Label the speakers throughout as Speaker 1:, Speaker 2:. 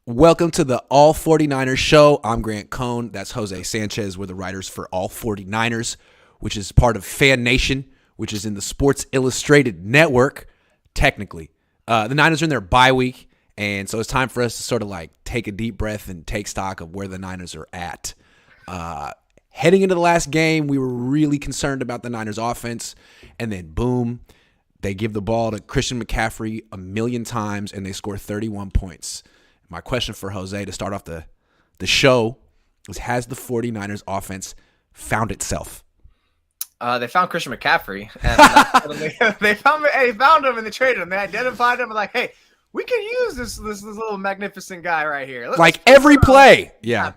Speaker 1: Welcome to the All49ers show. I'm Grant Cohn. That's Jose Sanchez. We're the writers for All49ers, which is part of Fan Nation, which is in the Sports Illustrated network, technically. The Niners are in their bye week, and so it's time for us to sort of like take a deep breath and take stock of where the Niners are at. Heading into the last game, we were really concerned about the Niners offense, and then boom, they give the ball to Christian McCaffrey a million times, and they score 31 points. My question for Jose to start off the show is, has the 49ers offense found itself?
Speaker 2: They found Christian McCaffrey. And they found him and they traded him. They identified him and like, hey, we can use this little magnificent guy right here.
Speaker 1: Like every play. Yeah.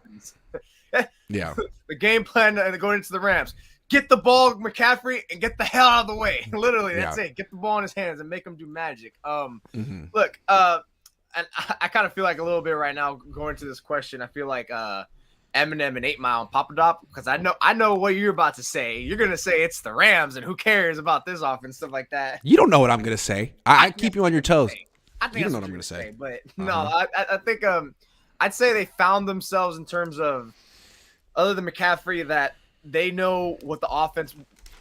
Speaker 1: Yeah.
Speaker 2: The game plan going into the Rams. Get the ball, McCaffrey, and get the hell out of the way. Literally, that's it. Get the ball in his hands and make him do magic. Look, and I kind of feel like a little bit right now going to this question. I feel like Eminem and 8 Mile and Papa Dop, because I know what you're about to say. You're gonna say it's the Rams, and who cares about this offense, stuff like that.
Speaker 1: You don't know what I'm gonna say. I keep you on your toes.
Speaker 2: I think
Speaker 1: you don't know what I'm gonna say.
Speaker 2: But no, I think I'd say they found themselves in terms of, other than McCaffrey, that they know what the offense.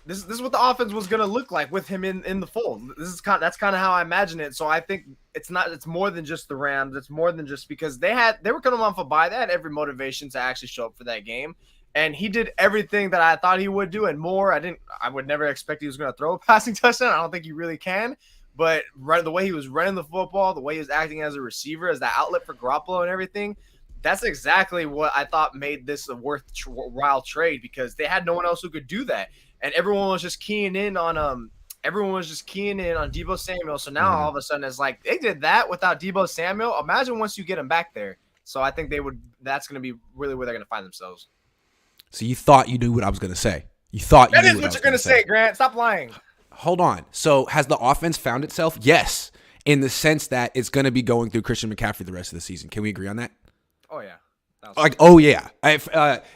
Speaker 2: This is what the offense was going to look like with him in the fold. That's kind of how I imagine it. So I think it's more than just the Rams. It's more than just because they were coming off a bye. They had every motivation to actually show up for that game. And he did everything that I thought he would do and more. I would never expect he was going to throw a passing touchdown. I don't think he really can. But the way he was running the football, the way he was acting as a receiver, as the outlet for Garoppolo and everything, that's exactly what I thought made this a worthwhile trade, because they had no one else who could do that. And everyone was just keying in on Deebo Samuel. So now all of a sudden it's like they did that without Deebo Samuel. Imagine once you get him back there. So I think that's going to be really where they're going to find themselves.
Speaker 1: So you thought you knew what I was going to say. You thought you knew
Speaker 2: what you're going to say, Grant. Stop lying.
Speaker 1: Hold on. So has the offense found itself? Yes, in the sense that it's going to be going through Christian McCaffrey the rest of the season. Can we agree on that?
Speaker 2: Oh yeah.
Speaker 1: Oh yeah.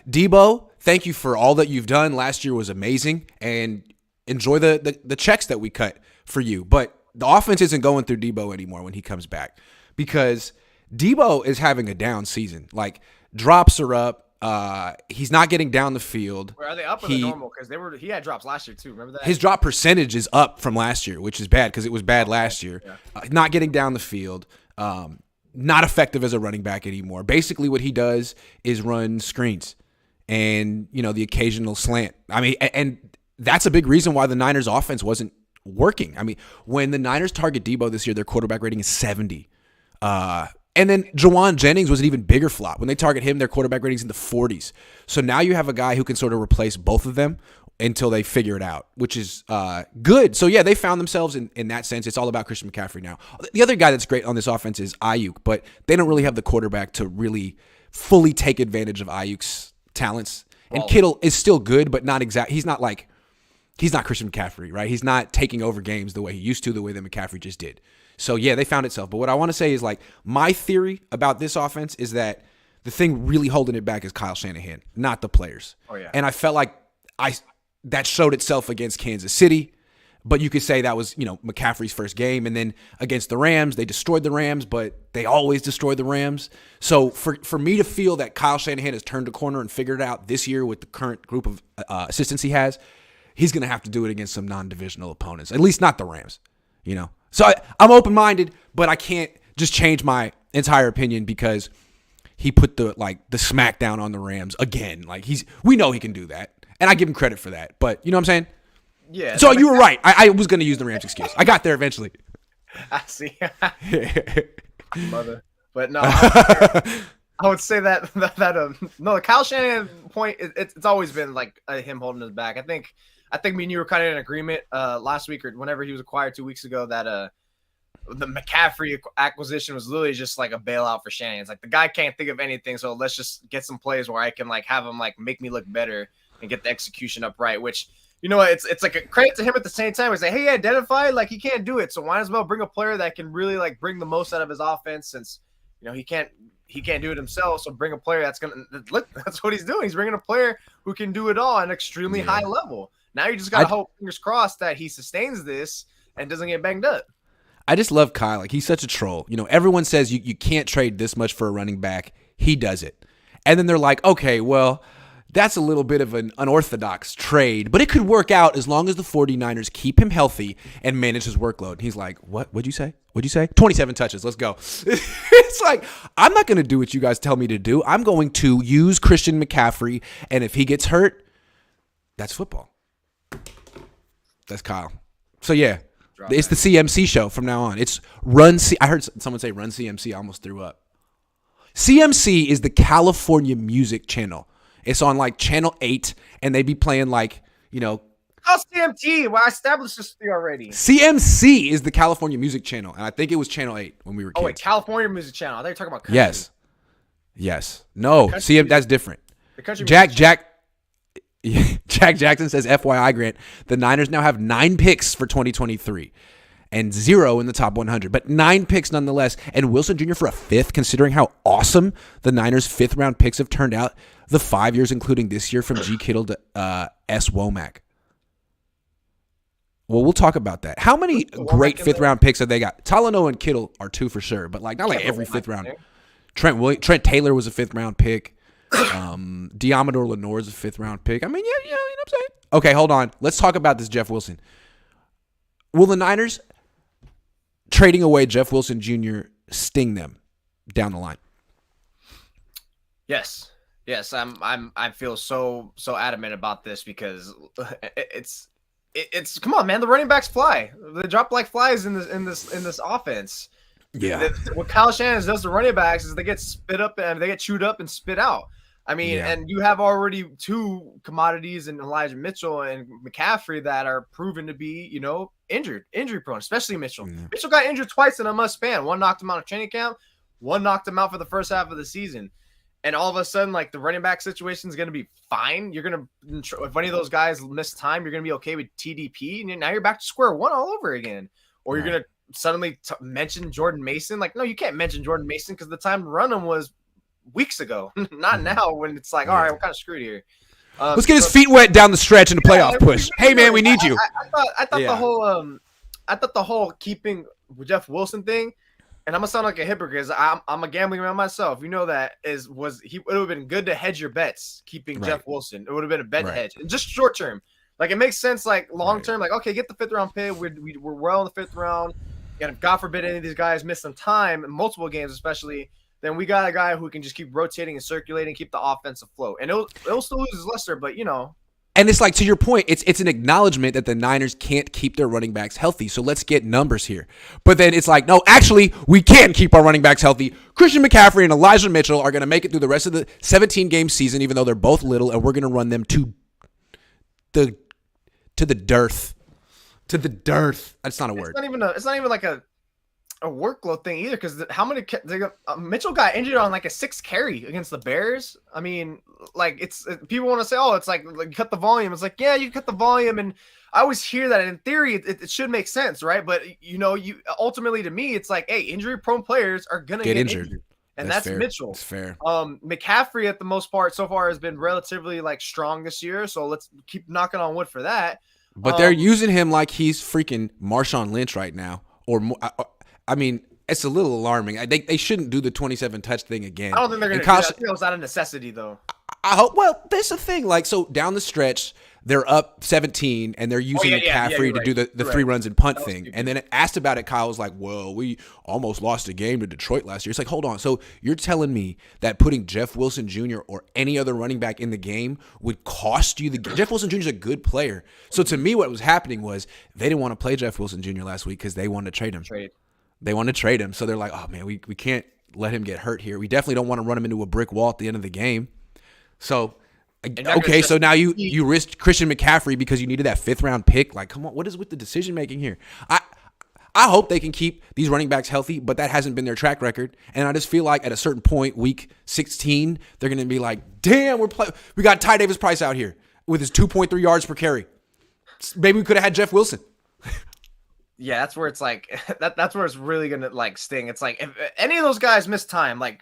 Speaker 1: Debo, thank you for all that you've done. Last year was amazing, and enjoy the checks that we cut for you. But the offense isn't going through Debo anymore when he comes back, because Debo is having a down season. Like, drops are up. He's not getting down the field.
Speaker 2: Where are they up or the normal? Because he had drops last year too. Remember that?
Speaker 1: His drop percentage is up from last year, which is bad because it was bad last year. Yeah. Not getting down the field. Not effective as a running back anymore. Basically what he does is run screens and, the occasional slant. I mean, and that's a big reason why the Niners offense wasn't working. I mean, when the Niners target Debo this year, their quarterback rating is 70. And then Jawan Jennings was an even bigger flop. When they target him, their quarterback rating is in the 40s. So now you have a guy who can sort of replace both of them until they figure it out, which is good. So, yeah, they found themselves in that sense. It's all about Christian McCaffrey now. The other guy that's great on this offense is Ayuk, but they don't really have the quarterback to really fully take advantage of Ayuk's talents. And Kittle is still good, but not exact. He's not Christian McCaffrey, right? He's not taking over games the way he used to, the way that McCaffrey just did. So, yeah, they found itself. But what I want to say is, like, my theory about this offense is that the thing really holding it back is Kyle Shanahan, not the players.
Speaker 2: Oh, yeah.
Speaker 1: And I felt like that showed itself against Kansas City, but you could say that was, McCaffrey's first game. And then against the Rams, they destroyed the Rams, but they always destroy the Rams. So for me to feel that Kyle Shanahan has turned a corner and figured it out this year with the current group of assistants he has, he's going to have to do it against some non-divisional opponents, at least not the Rams, So I'm open-minded, but I can't just change my entire opinion because he put the smackdown on the Rams again. Like, we know he can do that. And I give him credit for that. But you know what I'm saying?
Speaker 2: Yeah.
Speaker 1: So you were right. I was going to use the Rams excuse. I got there eventually.
Speaker 2: I see. Mother. But no, I would say that the Kyle Shanahan point, it's always been like him holding us back. I think me and you were kind of in agreement last week or whenever he was acquired 2 weeks ago that the McCaffrey acquisition was literally just like a bailout for Shanahan. It's like the guy can't think of anything, so let's just get some plays where I can have him make me look better and get the execution up right, which, it's like a credit to him at the same time. It's like, hey, he identified he can't do it, so why as well bring a player that can really bring the most out of his offense, since he can't do it himself. So bring a player that's gonna look. That's what he's doing. He's bringing a player who can do it all at an extremely high level. Now you just gotta hope, fingers crossed, that he sustains this and doesn't get banged up.
Speaker 1: I just love Kyle. Like, he's such a troll. You know, everyone says you can't trade this much for a running back. He does it. And then they're like, okay, well, that's a little bit of an unorthodox trade, but it could work out as long as the 49ers keep him healthy and manage his workload. And he's like, what'd you say? 27 touches. Let's go. It's like, I'm not going to do what you guys tell me to do. I'm going to use Christian McCaffrey, and if he gets hurt, that's football. That's Kyle. So, yeah. It's the CMC show from now on. It's I heard someone say Run CMC. I almost threw up. CMC is the California music channel. It's on like channel 8, and they be playing like, you know.
Speaker 2: Oh, CMT. Well, I established this already.
Speaker 1: CMC is the California music channel, and I think it was channel 8 when we were kids.
Speaker 2: Oh, wait, California music channel. I thought you were talking about country.
Speaker 1: Yes. No, that's different.
Speaker 2: The country
Speaker 1: Jack Jackson says, FYI, Grant, the Niners now have 9 picks for 2023 and 0 in the top 100, but 9 picks nonetheless. And Wilson Jr. for a 5th, considering how awesome the Niners' 5th-round picks have turned out the 5 years, including this year from G. Kittle to S. Womack. Well, we'll talk about that. How many great 5th-round picks have they got? Talanoa and Kittle are 2 for sure, but like not like every 5th round. Trent Taylor was a 5th-round pick. Diamador Lenore is a 5th-round pick. I mean, yeah, you know what I'm saying? Okay, hold on. Let's talk about this Jeff Wilson. Will the Niners trading away Jeff Wilson Jr. sting them down the line?
Speaker 2: Yes. I feel so adamant about this because it's come on, man. The running backs fly. They drop like flies in this offense.
Speaker 1: Yeah.
Speaker 2: What Kyle Shanahan does to running backs is they get spit up and they get chewed up and spit out. I mean, and you have already 2 commodities in Elijah Mitchell and McCaffrey that are proven to be, you know, injury prone, especially Mitchell. Yeah. Mitchell got injured twice in a month span. One knocked him out of training camp. One knocked him out for the first half of the season. And all of a sudden, like, the running back situation is going to be fine. You're going to, if any of those guys miss time, you're going to be okay with TDP. And now you're back to square one all over again. Or you're going to suddenly mention Jordan Mason. Like, no, you can't mention Jordan Mason because the time to run him was weeks ago, not now when it's like, all right, we're kind of screwed here.
Speaker 1: Let's get his feet wet down the stretch in the playoff push. Hey, man, we need you.
Speaker 2: I thought the whole keeping Jeff Wilson thing, and I'm gonna sound like a hypocrite because I'm a gambling man myself. You know that it would have been good to hedge your bets keeping Jeff Wilson. It would have been a bet hedge, and just short term. Like, it makes sense. Like, long term, like, okay, get the 5th-round pick. We're well in the 5th round. And if God forbid any of these guys miss some time, multiple games especially, then we got a guy who can just keep rotating and circulating, keep the offense afloat. And it'll still lose his luster, but, you know.
Speaker 1: And it's like, to your point, it's an acknowledgement that the Niners can't keep their running backs healthy. So let's get numbers here. But then it's like, no, actually, we can keep our running backs healthy. Christian McCaffrey and Elijah Mitchell are going to make it through the rest of the 17-game season, even though they're both little, and we're going to run them to the dearth. To the dearth. That's not a word.
Speaker 2: It's not even like a workload thing either, because how many Mitchell got injured on like a 6 carry against the Bears. I mean, like, people want to say, oh, it's like cut the volume. It's like, yeah, you cut the volume, and I always hear that. In theory, it should make sense, right? But you know, ultimately to me, it's like, hey, injury prone players are gonna get injured. And that's Mitchell.
Speaker 1: That's fair.
Speaker 2: McCaffrey, at the most part, so far has been relatively like strong this year. So let's keep knocking on wood for that.
Speaker 1: But they're using him like he's freaking Marshawn Lynch right now, or I mean, it's a little alarming. They shouldn't do the 27 touch thing again.
Speaker 2: I don't think they're going to do that. I think it was out of necessity, though.
Speaker 1: I hope. Well, that's the thing. Like, so down the stretch, they're up 17, and they're using McCaffrey to do the 3 runs and punt thing. And then asked about it, Kyle was like, well, we almost lost a game to Detroit last year. It's like, hold on. So you're telling me that putting Jeff Wilson Jr. or any other running back in the game would cost you the game? Jeff Wilson Jr. is a good player. So to me, what was happening was they didn't want to play Jeff Wilson Jr. last week because they wanted to trade him. They want to trade him. So they're like, oh, man, we can't let him get hurt here. We definitely don't want to run him into a brick wall at the end of the game. So, okay, so now you risked Christian McCaffrey because you needed that 5th-round pick. Like, come on, what is with the decision-making here? I hope they can keep these running backs healthy, but that hasn't been their track record. And I just feel like at a certain point, week 16, they're going to be like, damn, we got Ty Davis Price out here with his 2.3 yards per carry. Maybe we could have had Jeff Wilson.
Speaker 2: Yeah, that's where it's like that's where it's really gonna like sting. It's like if any of those guys miss time, like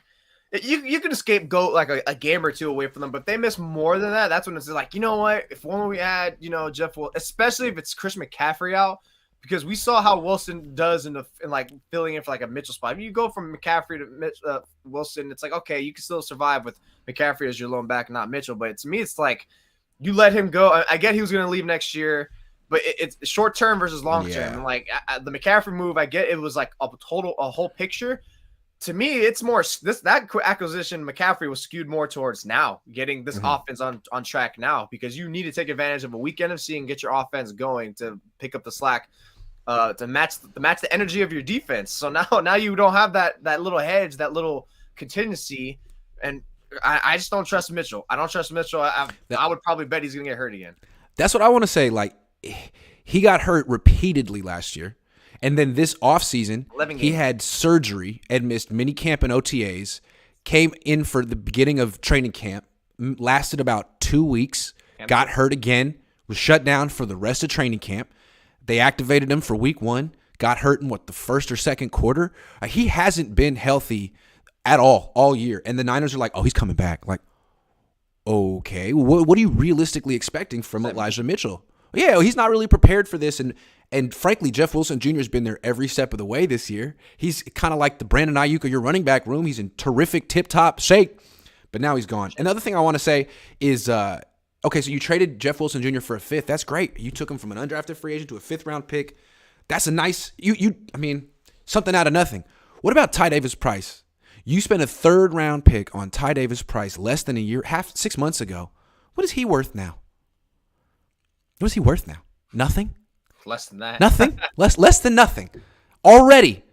Speaker 2: you can scapegoat like a game or 2 away from them, but if they miss more than that, that's when it's like, you know what? If one we add, you know, Jeff will, especially if it's Chris McCaffrey out, because we saw how Wilson does in like filling in for like a Mitchell spot. I mean, you go from McCaffrey to Wilson, it's like, okay, you can still survive with McCaffrey as your lone back, not Mitchell. But to me, it's like you let him go. I get he was going to leave next year, but it's short term versus long term.
Speaker 1: Yeah.
Speaker 2: And like the McCaffrey move, I get it was like a whole picture. To me, it's more that acquisition. McCaffrey was skewed more towards now getting this offense on track now, because you need to take advantage of a weak NFC and get your offense going to pick up the slack, to match the energy of your defense. So now you don't have that little hedge, that little contingency, and I just don't trust Mitchell. I don't trust Mitchell. I would probably bet he's gonna get hurt again.
Speaker 1: That's what I want to say. Like, he got hurt repeatedly last year. And then this offseason, he had surgery and missed mini camp and OTAs, came in for the beginning of training camp, lasted about 2 weeks, got hurt again, was shut down for the rest of training camp. They activated him for week 1, got hurt in the first or second quarter. He hasn't been healthy at all year. And the Niners are like, oh, he's coming back. Like, okay, what are you realistically expecting from Elijah Mitchell? Yeah, he's not really prepared for this. And frankly, Jeff Wilson Jr. has been there every step of the way this year. He's kind of like the Brandon Ayuk of your running back room. He's in terrific tip-top shape, but now he's gone. Another thing I want to say is, okay, so you traded Jeff Wilson Jr. for a 5th. That's great. You took him from an undrafted free agent to a 5th-round pick. That's a nice, something out of nothing. What about Ty Davis-Price? You spent a 3rd-round pick on Ty Davis-Price less than a year, 6 months ago. What is he worth now? What is he worth now? Nothing?
Speaker 2: Less than that.
Speaker 1: Nothing? less than nothing. Already.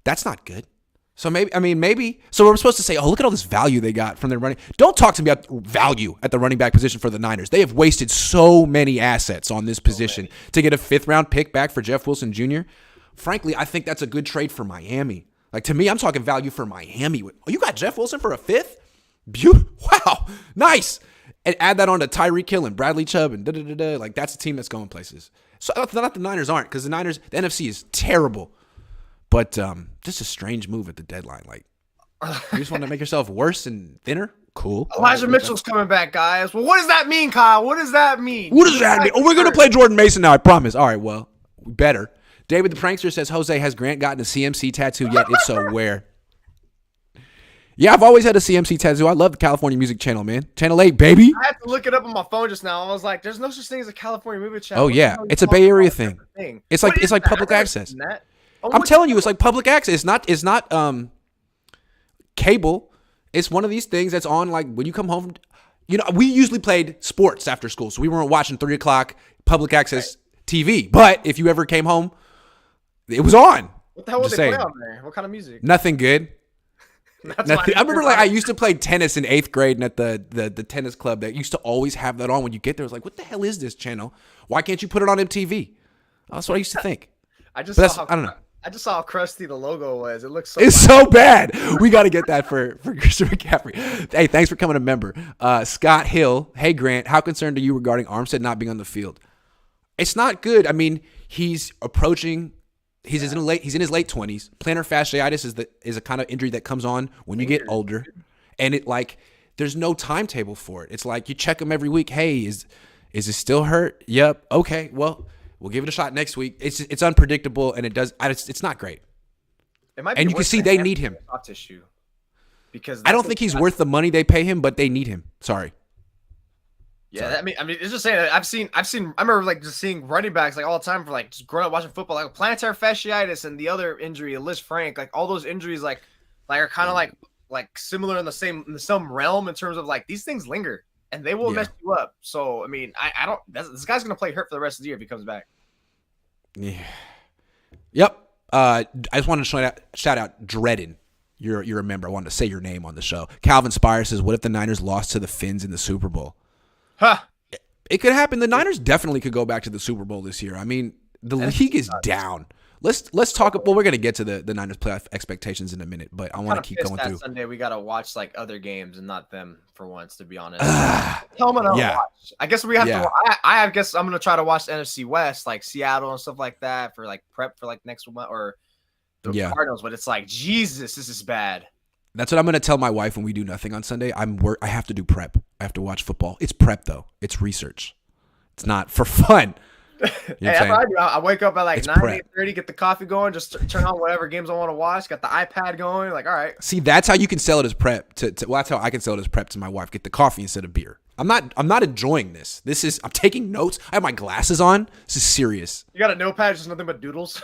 Speaker 1: That's not good. So maybe. So we're supposed to say, oh, look at all this value they got from their running. Don't talk to me about value at the running back position for the Niners. They have wasted so many assets on this position to get a 5th-round pick back for Jeff Wilson Jr. Frankly, I think that's a good trade for Miami. Like, to me, I'm talking value for Miami. Oh, you got Jeff Wilson for a 5th? Wow. Nice. And add that on to Tyreek Hill and Bradley Chubb and da-da-da-da. Like, that's a team that's going places. So not the Niners aren't, because the NFC is terrible. But just a strange move at the deadline. Like, you just want to make yourself worse and thinner? Cool.
Speaker 2: Elijah Mitchell's coming back, guys. Well, what does that mean, Kyle? What does that mean?
Speaker 1: What does that mean? Oh, we're going to play Jordan Mason now, I promise. All right, well, we better. David the Prankster says, Jose, has Grant gotten a CMC tattoo yet? If so, where? Yeah, I've always had a CMC tattoo. I love the California Music Channel, man. Channel 8, baby.
Speaker 2: I had to look it up on my phone just now. I was like, there's no such thing as a California Music Channel.
Speaker 1: Oh, yeah. It's a Bay Area thing. It's like public access. I'm telling you, it's like public access. It's not cable. It's one of these things that's on, like, when you come home. We usually played sports after school, so we weren't watching 3 o'clock public access TV. But if you ever came home, it was on.
Speaker 2: What the hell would they play on there? What kind of music?
Speaker 1: Nothing good. I remember, like, I used to play tennis in 8th grade, and at the tennis club, that used to always have that on when you get there. It was like, what the hell is this channel? Why can't you put it on MTV? That's what I used to think.
Speaker 2: I don't know. I just saw how crusty the logo was. It looks
Speaker 1: so bad. We got to get that for Christian McCaffrey. Hey, thanks for coming a member. Scott Hill. Hey, Grant, how concerned are you regarding Armstead not being on the field? It's not good. I mean, he's approaching. He's in his late 20s. Plantar fasciitis is a kind of injury that comes on when you get older, and there's no timetable for it. It's like you check him every week. Hey, is it still hurt? Yep. Okay. Well, we'll give it a shot next week. It's unpredictable, and it's not great.
Speaker 2: It might be,
Speaker 1: and you can see they need him.
Speaker 2: Soft tissue, because
Speaker 1: I don't think he's worth the money they pay him, but they need him. Sorry.
Speaker 2: Yeah, sorry. I mean, it's just saying that I've seen. I remember just seeing running backs all the time for just growing up watching football, like plantar fasciitis and the other injury, Liz Frank, all those injuries are kind of like similar in the same realm in terms of these things linger and they will mess you up. So I mean, I don't. This guy's gonna play hurt for the rest of the year if he comes back.
Speaker 1: Yeah. Yep. I just wanted to shout out Dredden. You're a member. I wanted to say your name on the show. Calvin Spire says, "What if the Niners lost to the Finns in the Super Bowl?"
Speaker 2: Huh.
Speaker 1: It could happen. The Niners definitely could go back to the Super Bowl this year. I mean, the league is down. Let's talk. Well, we're gonna get to the Niners playoff expectations in a minute, but I want to keep going through.
Speaker 2: Sunday we gotta watch other games and not them for once. To be honest, tell them to watch. I guess we have to. I guess I'm gonna try to watch the NFC West, like Seattle and stuff like that, for prep for next month or the Cardinals. But it's Jesus, this is bad.
Speaker 1: That's what I'm going to tell my wife when we do nothing on Sunday. I have to do prep. I have to watch football. It's prep, though. It's research. It's not for fun. You know
Speaker 2: Hey,
Speaker 1: what
Speaker 2: that's
Speaker 1: I'm
Speaker 2: what I
Speaker 1: saying?
Speaker 2: do. I wake up at like
Speaker 1: It's
Speaker 2: 9,
Speaker 1: prep.
Speaker 2: 8:30, get the coffee going, just turn on whatever games I want to watch. Got the iPad going. Like, all right.
Speaker 1: See, that's how you can sell it as prep. Well, that's how I can sell it as prep to my wife. Get the coffee instead of beer. I'm not enjoying this. I'm taking notes. I have my glasses on. This is serious.
Speaker 2: You got a notepad, just nothing but doodles.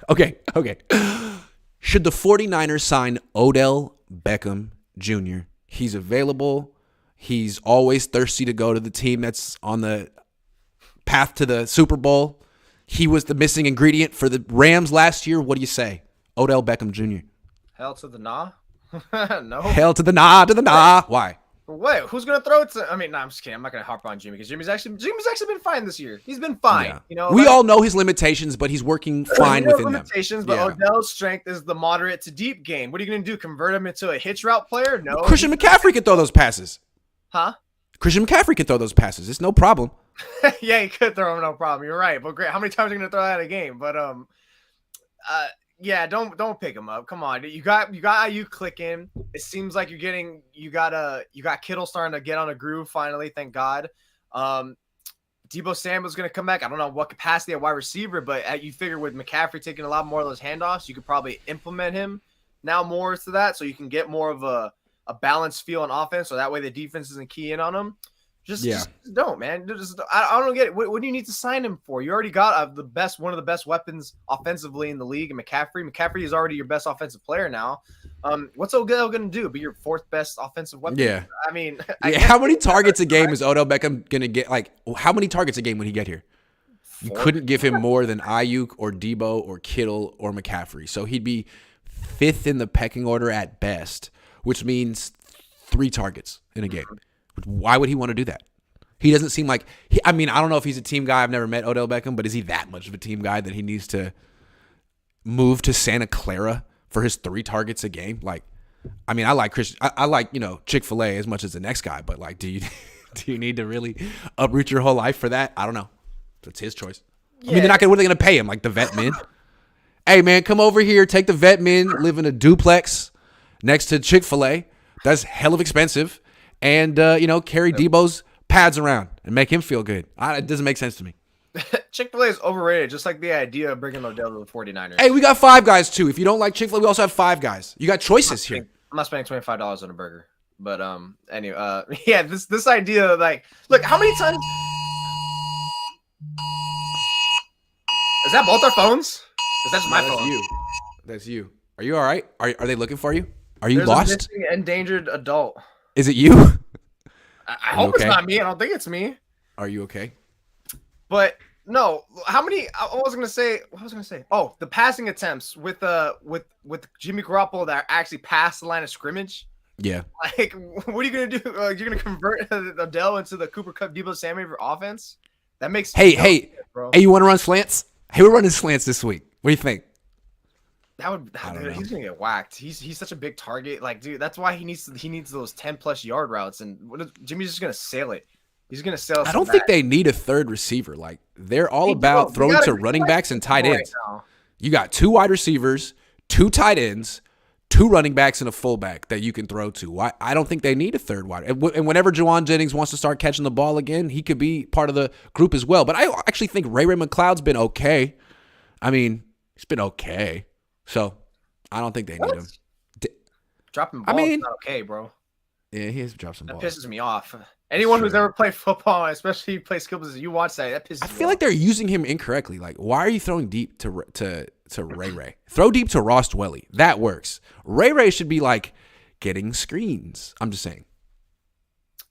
Speaker 1: Okay. Should the 49ers sign Odell Beckham Jr.? He's available. He's always thirsty to go to the team that's on the path to the Super Bowl. He was the missing ingredient for the Rams last year. What do you say? Odell Beckham Jr.
Speaker 2: Hell to the nah. No.
Speaker 1: Hell to the nah. Why?
Speaker 2: Wait, who's gonna throw it to? I mean, no, I'm just kidding. I'm not gonna harp on Jimmy because Jimmy's actually been fine this year. He's been fine.
Speaker 1: Yeah.
Speaker 2: You know,
Speaker 1: we all know his limitations, but he's working fine within
Speaker 2: limitations,
Speaker 1: them.
Speaker 2: But Odell's strength is the moderate to deep game. What are you gonna do? Convert him into a hitch route player? No.
Speaker 1: Christian McCaffrey can throw those passes.
Speaker 2: Huh?
Speaker 1: Christian McCaffrey can throw those passes. It's no problem.
Speaker 2: Yeah, he could throw him, no problem. You're right. But great. How many times are you gonna throw that a game? But yeah, don't pick him up. Come on, you got IU clicking. It seems like you got Kittle starting to get on a groove finally. Thank God. Deebo Samuel's gonna come back. I don't know what capacity at wide receiver, but you figure with McCaffrey taking a lot more of those handoffs, you could probably implement him now more to that, so you can get more of a balanced feel on offense. So that way the defense isn't keying on him. Just don't, man. I don't get it. What do you need to sign him for? You already got one of the best weapons offensively in the league, and McCaffrey. McCaffrey is already your best offensive player now. What's Odell going to do? Be your fourth best offensive weapon?
Speaker 1: Yeah.
Speaker 2: I mean,
Speaker 1: how many targets a game is Odell Beckham going to get? Like, how many targets a game when he get here? You couldn't give him more than Ayuk or Debo or Kittle or McCaffrey. So he'd be fifth in the pecking order at best, which means 3 targets in a game. Why would he want to do that? He doesn't seem like I don't know if he's a team guy. I've never met Odell Beckham, but is he that much of a team guy that he needs to move to Santa Clara for his 3 targets a game? Like, I like I like, Chick-fil-A as much as the next guy, but like, do you need to really uproot your whole life for that? I don't know. It's his choice. Yeah. What are they going to pay him? Like the vet min? Hey man, come over here, take the vet min, live in a duplex next to Chick-fil-A. That's hell of expensive. And, carry Debo's pads around and make him feel good. It doesn't make sense to me.
Speaker 2: Chick-fil-A is overrated, just like the idea of bringing Odell to the 49ers.
Speaker 1: Hey, we got 5 Guys, too. If you don't like Chick-fil-A, we also have 5 Guys. You got choices here.
Speaker 2: I'm not spending $25 on a burger. But, anyway, yeah, this idea, like, look, how many times... Is that both our phones? That's my phone.
Speaker 1: That's you. Are you all right? Are they looking for you? Are you
Speaker 2: There's
Speaker 1: lost?
Speaker 2: A missing endangered adult.
Speaker 1: Is it you?
Speaker 2: I hope it's not me. I don't think it's me.
Speaker 1: Are you okay?
Speaker 2: But no, how many? What was I gonna say? Oh, the passing attempts with Jimmy Garoppolo that actually passed the line of scrimmage.
Speaker 1: Yeah.
Speaker 2: Like, what are you gonna do? You're gonna convert Odell into the Cooper Kupp, Deebo Samuel offense? That makes
Speaker 1: hey, bro. Hey, you want to run slants? Hey, we're running slants this week. What do you think?
Speaker 2: He's gonna get whacked. He's such a big target. Like, dude, that's why he needs those 10+ yard routes. And Jimmy's just gonna sail it. He's gonna sail.
Speaker 1: I don't think they need a third receiver. Like, they're all about throwing to running backs and tight ends. Right, you got 2 wide receivers, 2 tight ends, 2 running backs, and a fullback that you can throw to. I don't think they need a third wide. And whenever Juwan Jennings wants to start catching the ball again, he could be part of the group as well. But I actually think Ray McCloud's been okay. He's been okay. So, I don't think they need him.
Speaker 2: Dropping balls is not okay, bro.
Speaker 1: Yeah, he has dropped some balls.
Speaker 2: That pisses me off. Anyone who's ever played football, especially play skill positions, you watch that pisses me off.
Speaker 1: I feel like they're using him incorrectly. Like, why are you throwing deep to Ray? Throw deep to Ross Dwelly. That works. Ray should be, like, getting screens. I'm just saying.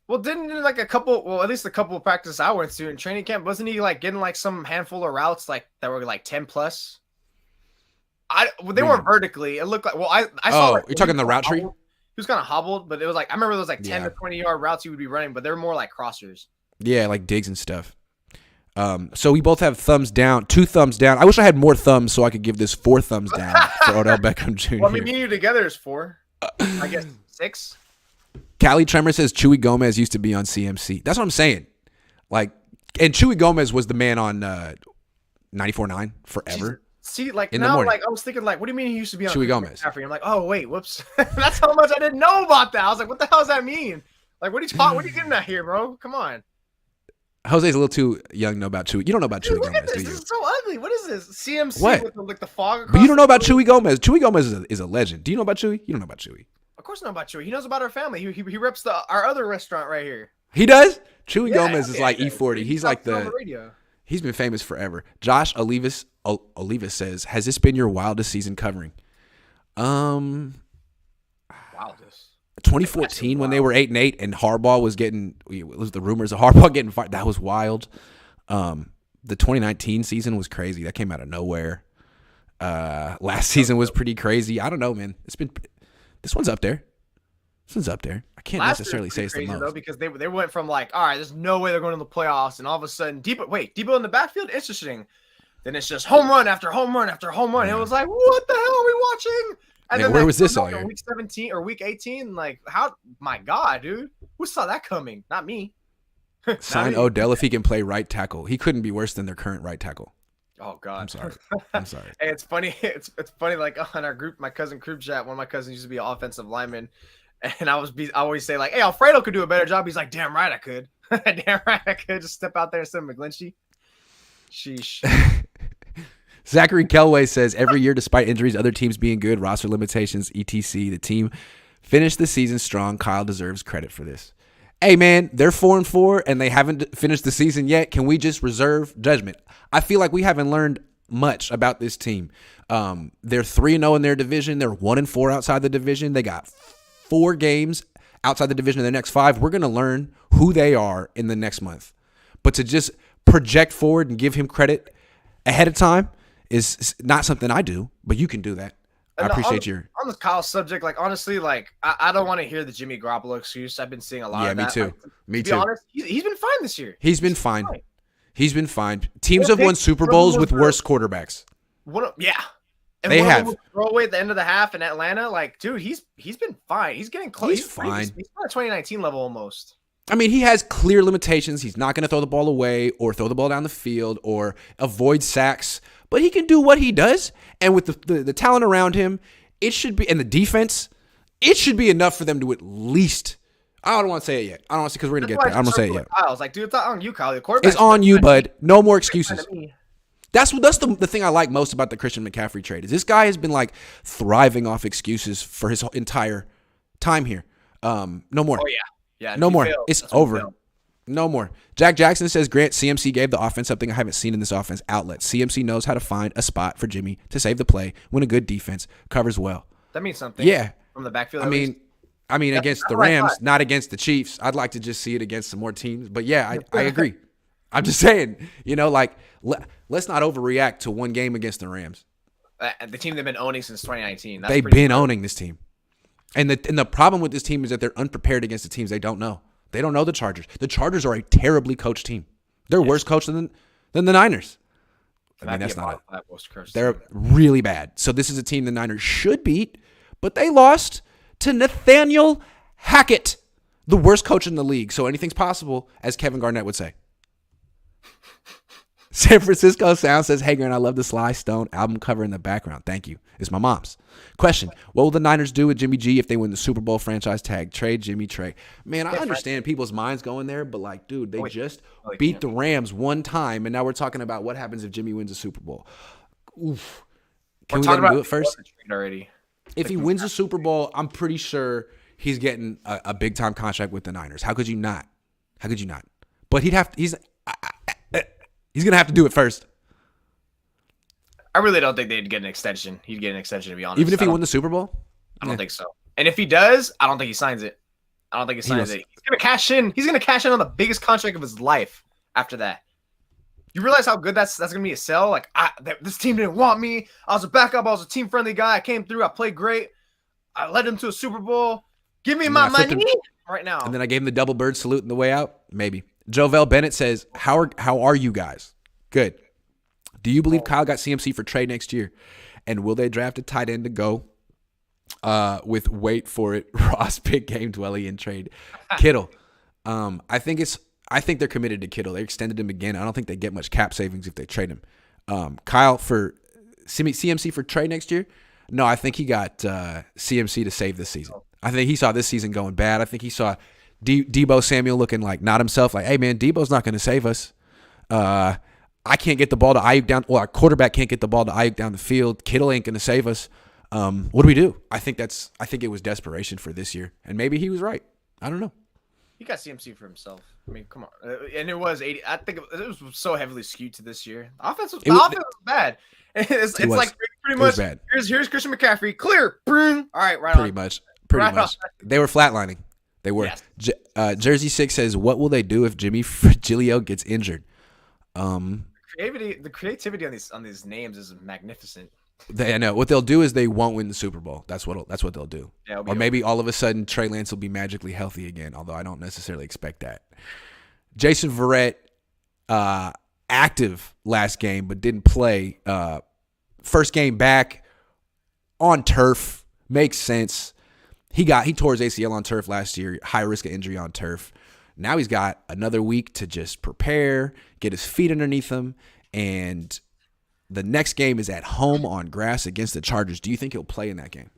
Speaker 2: Well, didn't like at least a couple of practices I went to in training camp, wasn't he like getting like some handful of routes like that were like 10+? They weren't vertically. It looked like I saw.
Speaker 1: You're talking the route tree.
Speaker 2: He was kind of hobbled, but it was like I remember those like 10 to 20-yard routes he would be running, but they were more like crossers.
Speaker 1: Yeah, like digs and stuff. So we both have thumbs down, 2 thumbs down. I wish I had more thumbs so I could give this 4 thumbs down for Odell Beckham Jr.
Speaker 2: Well, me and you together is 4. I guess 6.
Speaker 1: Callie Tremor says Chewy Gomez used to be on CMC. That's what I'm saying. Like, and Chewy Gomez was the man on 94.9 forever.
Speaker 2: See, like now, like I was thinking, like, what do you mean he used to be on
Speaker 1: Chewy Gomez?
Speaker 2: I'm like, oh wait, whoops. That's how much I didn't know about that. I was like, what the hell does that mean? Like, what are you getting at here, bro? Come on.
Speaker 1: Jose's a little too young to know about Chewy. You don't know about
Speaker 2: Dude,
Speaker 1: Chewy
Speaker 2: look at
Speaker 1: Gomez,
Speaker 2: this.
Speaker 1: do you?
Speaker 2: This is so ugly. What is this? CMC
Speaker 1: What?
Speaker 2: with like the fog across
Speaker 1: But you don't know about
Speaker 2: the room?
Speaker 1: Chewy Gomez. Chewy Gomez is a legend. Do you know about Chewy? You don't know about Chewy.
Speaker 2: Of course, I know about Chewy. He knows about our family. He reps our other restaurant right here.
Speaker 1: He does? Chewy
Speaker 2: Yeah,
Speaker 1: Gomez is
Speaker 2: yeah,
Speaker 1: like
Speaker 2: yeah.
Speaker 1: E40. He's like
Speaker 2: on the radio.
Speaker 1: he's been famous forever. Josh Olivas says, has this been your wildest season covering?
Speaker 2: Wildest.
Speaker 1: 2014 when they were 8-8 and Harbaugh was the rumors of Harbaugh getting fired. That was wild. The 2019 season was crazy. That came out of nowhere. Last season was pretty crazy. I don't know, man. This one's up there. I can't necessarily say it's the most.
Speaker 2: Though, because they went from like, all right, there's no way they're going to the playoffs, and all of a sudden, Debo in the backfield, interesting. Then it's just home run after home run after home run. It was like, what the hell are we watching? And then
Speaker 1: where was this all year?
Speaker 2: Week 17 or week 18, like how? My God, dude, who saw that coming? Not me.
Speaker 1: Sign Odell if he can play right tackle. He couldn't be worse than their current right tackle.
Speaker 2: Oh God,
Speaker 1: I'm sorry.
Speaker 2: Hey, it's funny. It's funny. Like on our group, my cousin group chat, one of my cousins used to be an offensive lineman, and I always say like, "Hey, Alfredo could do a better job." He's like, "Damn right I could. Damn right I could just step out there instead of McGlinchey." Sheesh.
Speaker 1: Zachary Kelway says, every year, despite injuries, other teams being good, roster limitations, etc., the team finished the season strong. Kyle deserves credit for this. Hey, man, they're 4-4, and they haven't finished the season yet. Can we just reserve judgment? I feel like we haven't learned much about this team. They're 3-0 in their division. They're 1-4 outside the division. They got 4 games outside the division in the next 5. We're going to learn who they are in the next month. But to just project forward and give him credit ahead of time is not something I do, but you can do that. I appreciate
Speaker 2: on this Kyle subject. Like honestly, like I don't want to hear the Jimmy Garoppolo excuse. I've been seeing a lot of that.
Speaker 1: Yeah, me too.
Speaker 2: Like,
Speaker 1: me
Speaker 2: to
Speaker 1: too.
Speaker 2: be honest, he's been fine this year.
Speaker 1: He's been fine. He's been fine. Teams have won Super Bowls with worse quarterbacks.
Speaker 2: Yeah. And
Speaker 1: they have.
Speaker 2: Throw away at the end of the half in Atlanta. Like, dude, he's been fine. He's getting close.
Speaker 1: He's fine.
Speaker 2: He's on a 2019 level almost.
Speaker 1: I mean, he has clear limitations. He's not going to throw the ball away or throw the ball down the field or avoid sacks, but he can do what he does. And with the talent around him, it should be, and the defense, it should be enough for them to at least. I don't want to say it yet. I don't want to, because we're going to get there. I don't want to say it yet.
Speaker 2: I was like, dude, it's not on you, Kyle. The quarterback.
Speaker 1: It's on you, bud. No more excuses. That's the thing I like most about the Christian McCaffrey trade is this guy has been like thriving off excuses for his entire time here. No more.
Speaker 2: Oh yeah. Yeah,
Speaker 1: no more. It's over. No more. Jack Jackson says, Grant, CMC gave the offense something I haven't seen in this offense, outlet. CMC knows how to find a spot for Jimmy to save the play when a good defense covers well.
Speaker 2: That means something.
Speaker 1: Yeah.
Speaker 2: From the backfield.
Speaker 1: I mean, against the Rams, not against the Chiefs. I'd like to just see it against some more teams. But yeah, I agree. I'm just saying, let's not overreact to one game against the Rams.
Speaker 2: The team they've been owning since 2019.
Speaker 1: They've been owning this team. And the problem with this team is that they're unprepared against the teams they don't know. They don't know the Chargers. The Chargers are a terribly coached team. They're worse coached than the Niners. I mean, that's not it. They're really bad. So this is a team the Niners should beat, but they lost to Nathaniel Hackett, the worst coach in the league. So anything's possible, as Kevin Garnett would say. San Francisco Sound says, hey, Grant, I love the Sly Stone album cover in the background. Thank you. It's my mom's. Question, what will the Niners do with Jimmy G if they win the Super Bowl franchise tag? Trade Jimmy, trade. Man, I understand people's minds going there, but like, dude, they just beat the Rams one time, and now we're talking about what happens if Jimmy wins a Super Bowl. Oof. Can we let him do it first?
Speaker 2: Already.
Speaker 1: If he wins a Super Bowl, I'm pretty sure he's getting a big-time contract with the Niners. How could you not? But he's going to have to do it first.
Speaker 2: I really don't think they'd get an extension. He'd get an extension, to be honest.
Speaker 1: Even if he won the Super Bowl?
Speaker 2: I don't think so. And if he does, I don't think he signs it. He's going to cash in. He's going to cash in on the biggest contract of his life after that. You realize how good that's going to be a sell? Like, this team didn't want me. I was a backup. I was a team-friendly guy. I came through. I played great. I led him to a Super Bowl. Give me my money right now.
Speaker 1: And then I gave him the double bird salute on the way out? Maybe. Jovel Bennett says, how are you guys? Good. Do you believe Kyle got CMC for trade next year? And will they draft a tight end to go with, wait for it, Ross, Big Game, Dwelly, and trade Kittle? I think they're committed to Kittle. They extended him again. I don't think they get much cap savings if they trade him. Kyle for CMC for trade next year? No, I think he got CMC to save this season. I think he saw this season going bad. I think he saw Debo Samuel looking like not himself. Like, hey man, Debo's not going to save us. I can't get the ball to Ayuk down. Well, our quarterback can't get the ball to Ayuk down the field. Kittle ain't going to save us. What do we do? I think it was desperation for this year, and maybe he was right. I don't know.
Speaker 2: He got CMC for himself. I mean, come on. And it was 80. I think it was so heavily skewed to this year. The offense was bad. It's like pretty much
Speaker 1: bad.
Speaker 2: Here's Christian McCaffrey. Clear. All right, right
Speaker 1: pretty
Speaker 2: on.
Speaker 1: Much.
Speaker 2: Right
Speaker 1: They were flatlining. They were. Yes. Jersey 6 says, what will they do if Jimmy Fragilio gets injured?
Speaker 2: The creativity on these names is magnificent.
Speaker 1: I know what they'll do is they won't win the Super Bowl. That's what they'll do.
Speaker 2: Yeah,
Speaker 1: or maybe all of a sudden Trey Lance will be magically healthy again. Although I don't necessarily expect that. Jason Verrett, active last game but didn't play. First game back on turf makes sense. He tore his ACL on turf last year. High risk of injury on turf. Now he's got another week to just prepare, get his feet underneath him, and the next game is at home on grass against the Chargers. Do you think he'll play in that game?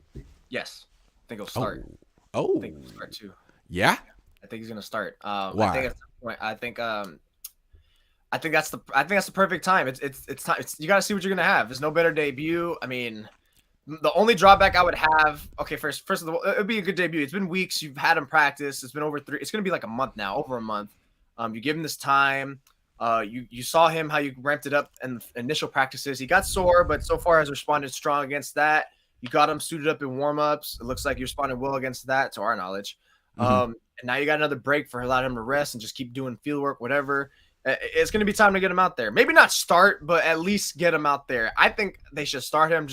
Speaker 2: Yes. I think he'll start.
Speaker 1: Oh.
Speaker 2: I think he'll start too.
Speaker 1: Yeah?
Speaker 2: I think he's going to start.
Speaker 1: Why?
Speaker 2: I think that's the point. I think that's the perfect time. It's time. You got to see what you're going to have. There's no better debut. I mean, the only drawback I would have, okay, first of all, it would be a good debut. It's been weeks. You've had him practice. It's been over 3. It's going to be like a month now, over a month. You give him this time. You saw him, how you ramped it up in initial practices. He got sore, but so far has responded strong against that. You got him suited up in warm-ups. It looks like you responded well against that, to our knowledge. And now you got another break for allowing him to rest and just keep doing field work, whatever. It's going to be time to get him out there. Maybe not start, but at least get him out there. I think they should start him.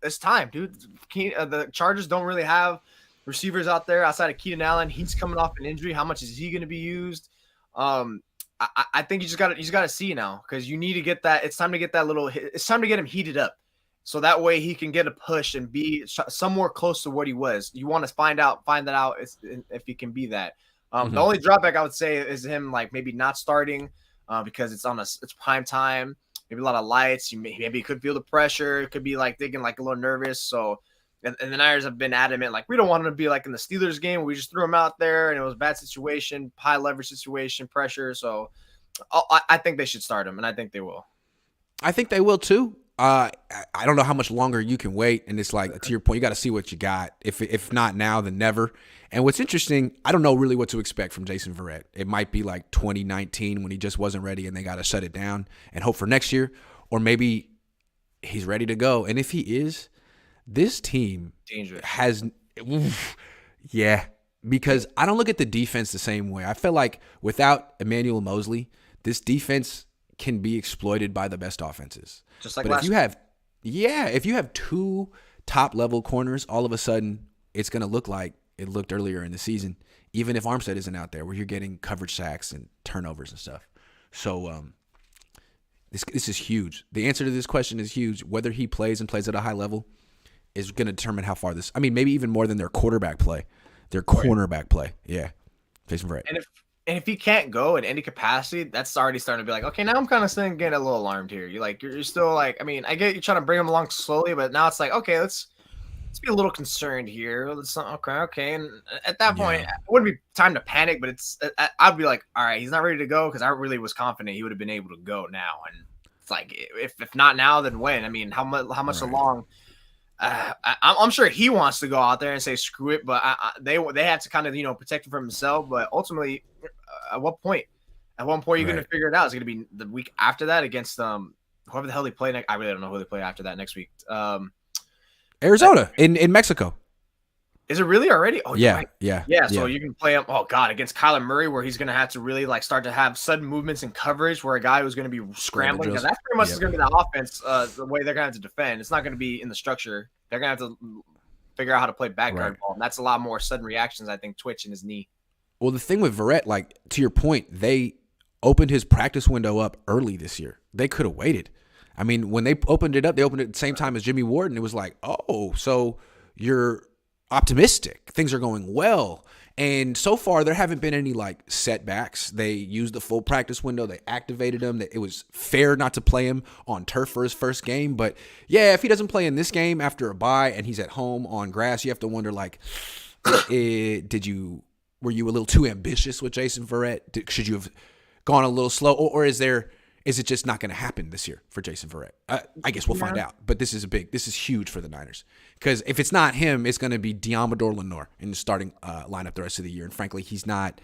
Speaker 2: It's time, dude. The Chargers don't really have receivers out there outside of Keenan Allen. He's coming off an injury. How much is he going to be used? I think you just got to see now, because you need to get that. It's time to get that it's time to get him heated up, so that way he can get a push and be somewhere close to what he was. You want to find that out if he can be that. The only drawback I would say is him like maybe not starting because it's prime time. Maybe a lot of lights. Maybe he could feel the pressure. It could be like thinking like a little nervous. So, and the Niners have been adamant, like, we don't want him to be like in the Steelers game where we just threw him out there and it was a bad situation, high leverage situation, pressure. So I think they should start him, and I think they will.
Speaker 1: I think they will too. I don't know how much longer you can wait, and it's like, to your point, you got to see what you got. If not now, then never. And what's interesting, I don't know really what to expect from Jason Verrett. It might be like 2019 when he just wasn't ready and they got to shut it down and hope for next year, or maybe he's ready to go. And if he is, this team has – yeah, because I don't look at the defense the same way. I feel like without Emmanuel Mosley, this defense can be exploited by the best offenses.
Speaker 2: Just like
Speaker 1: but if you have 2 top-level corners, all of a sudden it's going to look like it looked earlier in the season, even if Armstead isn't out there, where you're getting coverage sacks and turnovers and stuff. So this is huge. The answer to this question is huge. Whether he plays at a high level is going to determine how far this – I mean, maybe even more than their quarterback play, their cornerback play. Yeah, Jason Verrett.
Speaker 2: And if he can't go in any capacity, that's already starting to be like, okay, now I'm kind of getting a little alarmed here. You're still like, I mean, I get you trying to bring him along slowly, but now it's like, okay, let's be a little concerned here. Okay. And at that point, it wouldn't be time to panic, but I'd be like, all right, he's not ready to go, because I really was confident he would have been able to go now. And it's like, if not now, then when? I mean, how much along? I'm sure he wants to go out there and say screw it, but they have to kind of protect him from himself. But ultimately, at what point? At one point, you're going to figure it out. It's going to be the week after that against whoever the hell they play next. I really don't know who they play after that next week.
Speaker 1: Arizona in Mexico.
Speaker 2: Is it really already? Oh,
Speaker 1: yeah,
Speaker 2: right.
Speaker 1: yeah.
Speaker 2: So you can play him. Oh God, against Kyler Murray, where he's going to have to really like start to have sudden movements in coverage, where a guy who's going to be scrambling. That's pretty much is going to be the offense. The way they're going to have to defend. It's not going to be in the structure. They're going to have to figure out how to play back guard ball. And that's a lot more sudden reactions. I think twitch in his knee.
Speaker 1: Well, the thing with Verrett, like to your point, they opened his practice window up early this year. They could have waited. I mean, when they opened it up, they opened it at the same time as Jimmy Ward, and it was like, oh, so you're optimistic. Things are going well. And so far, there haven't been any like setbacks. They used the full practice window. They activated him. It was fair not to play him on turf for his first game. But yeah, if he doesn't play in this game after a bye and he's at home on grass, you have to wonder like, did you Were you a little too ambitious with Jason Verrett? Should you have gone a little slow, or is it just not going to happen this year for Jason Verrett? I guess we'll find out. But this is huge for the Niners, because if it's not him, it's going to be Diamador Lenore in the starting lineup the rest of the year. And frankly, he's not.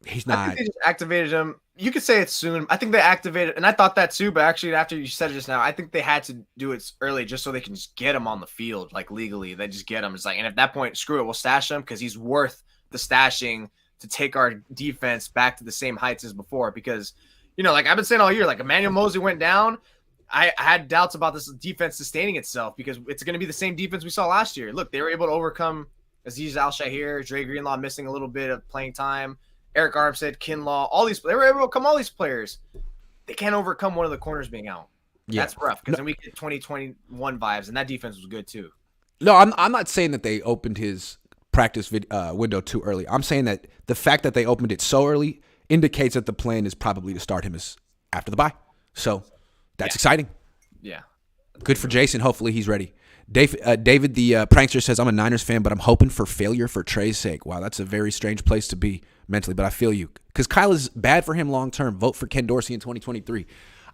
Speaker 2: I think they just activated him. You could say it's soon. I think they activated, and I thought that too. But actually, after you said it just now, I think they had to do it early just so they can just get him on the field, like legally. They just get him. It's like, and at that point, screw it, we'll stash him because he's worth the stashing to take our defense back to the same heights as before. Because, like I've been saying all year, like Emmanuel Mosley went down. I had doubts about this defense sustaining itself because it's going to be the same defense we saw last year. Look, they were able to overcome Azeez Al-Shahir, Dre Greenlaw missing a little bit of playing time. Eric Armstead, Kinlaw, they were able to overcome all these players. They can't overcome one of the corners being out. Yeah. That's rough because then we get 2021 vibes, and that defense was good too.
Speaker 1: No, I'm not saying that they opened his practice window too early. I'm saying that the fact that they opened it so early indicates that the plan is probably to start him as after the bye. So that's exciting.
Speaker 2: Yeah.
Speaker 1: Good for Jason. Hopefully he's ready. David, the prankster, says, I'm a Niners fan, but I'm hoping for failure for Trey's sake. Wow, that's a very strange place to be mentally, but I feel you. Because Kyle is bad for him long-term. Vote for Ken Dorsey in 2023.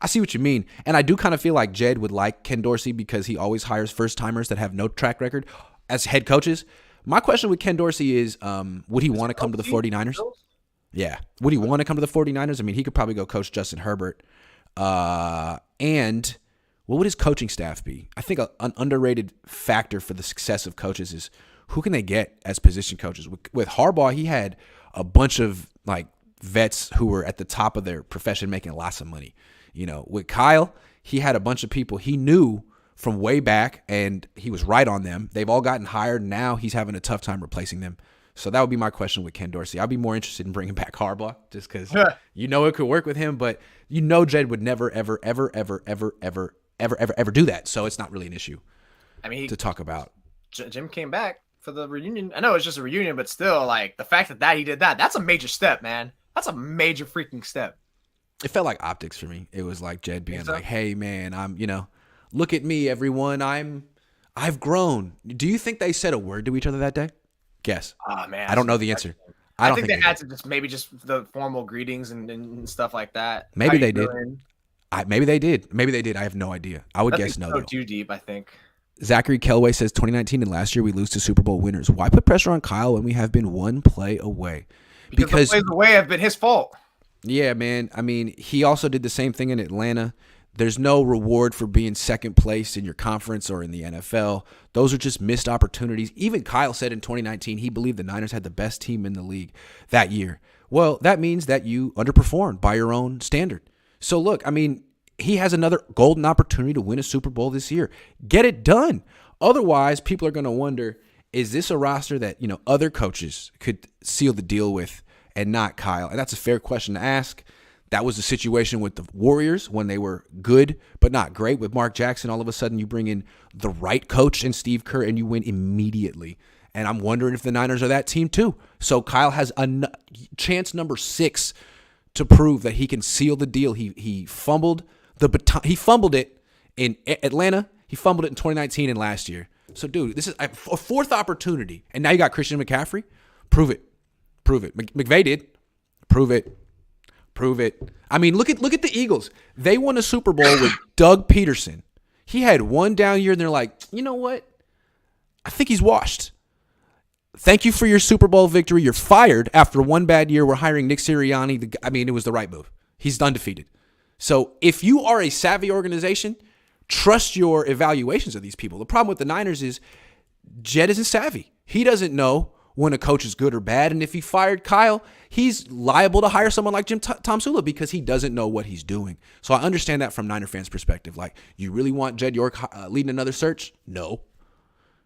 Speaker 1: I see what you mean. And I do kind of feel like Jed would like Ken Dorsey because he always hires first-timers that have no track record as head coaches. My question with Ken Dorsey is, would he want to come to the 49ers? Yeah. Would he want to come to the 49ers? I mean, he could probably go coach Justin Herbert. And what would his coaching staff be? I think an underrated factor for the success of coaches is who can they get as position coaches. With Harbaugh, he had a bunch of like vets who were at the top of their profession making lots of money. With Kyle, he had a bunch of people he knew from way back, and he was right on them. They've all gotten hired. Now he's having a tough time replacing them. So that would be my question with Ken Dorsey. I'd be more interested in bringing back Harbaugh just because it could work with him, but Jed would never, ever, ever, ever, ever, ever, ever, ever, ever do that. So it's not really an issue to talk about.
Speaker 2: Jim came back for the reunion. I know it's just a reunion, but still, like the fact that he did that's a major step, man. That's a major freaking step.
Speaker 1: It felt like optics for me. It was like Jed being like, hey man, I'm, look at me, everyone. I've grown. Do you think they said a word to each other that day? Guess.
Speaker 2: Oh man.
Speaker 1: I don't know the answer.
Speaker 2: I don't think they had to just the formal greetings and stuff like that.
Speaker 1: Maybe they did. Maybe they did. I have no idea. I would guess no.
Speaker 2: Too deep, I think.
Speaker 1: Zachary Kelway says 2019 and last year we lose to Super Bowl winners. Why put pressure on Kyle when we have been one play away?
Speaker 2: Because the plays away have been his fault.
Speaker 1: Yeah, man. I mean, he also did the same thing in Atlanta. There's no reward for being second place in your conference or in the NFL. Those are just missed opportunities. Even Kyle said in 2019 he believed the Niners had the best team in the league that year. Well, that means that you underperformed by your own standard. So look, I mean, he has another golden opportunity to win a Super Bowl this year. Get it done. Otherwise, people are going to wonder, is this a roster that, other coaches could seal the deal with and not Kyle? And that's a fair question to ask. That was the situation with the Warriors when they were good but not great. With Mark Jackson, all of a sudden you bring in the right coach and Steve Kerr and you win immediately. And I'm wondering if the Niners are that team too. So Kyle has a chance number 6 to prove that he can seal the deal. He fumbled the baton. He fumbled it in Atlanta. He fumbled it in 2019 and last year. So, dude, this is a fourth opportunity. And now you got Christian McCaffrey. Prove it. McVay did. Prove it. I mean, look at the Eagles. They won a Super Bowl with Doug Peterson. He had one down year, and they're like, you know what? I think he's washed. Thank you for your Super Bowl victory. You're fired after one bad year. We're hiring Nick Sirianni. It was the right move. He's undefeated. So if you are a savvy organization, trust your evaluations of these people. The problem with the Niners is Jed isn't savvy. He doesn't know when a coach is good or bad. And if he fired Kyle, he's liable to hire someone like Tom Sula because he doesn't know what he's doing. So I understand that from Niner fans' perspective. Like, you really want Jed York leading another search? No.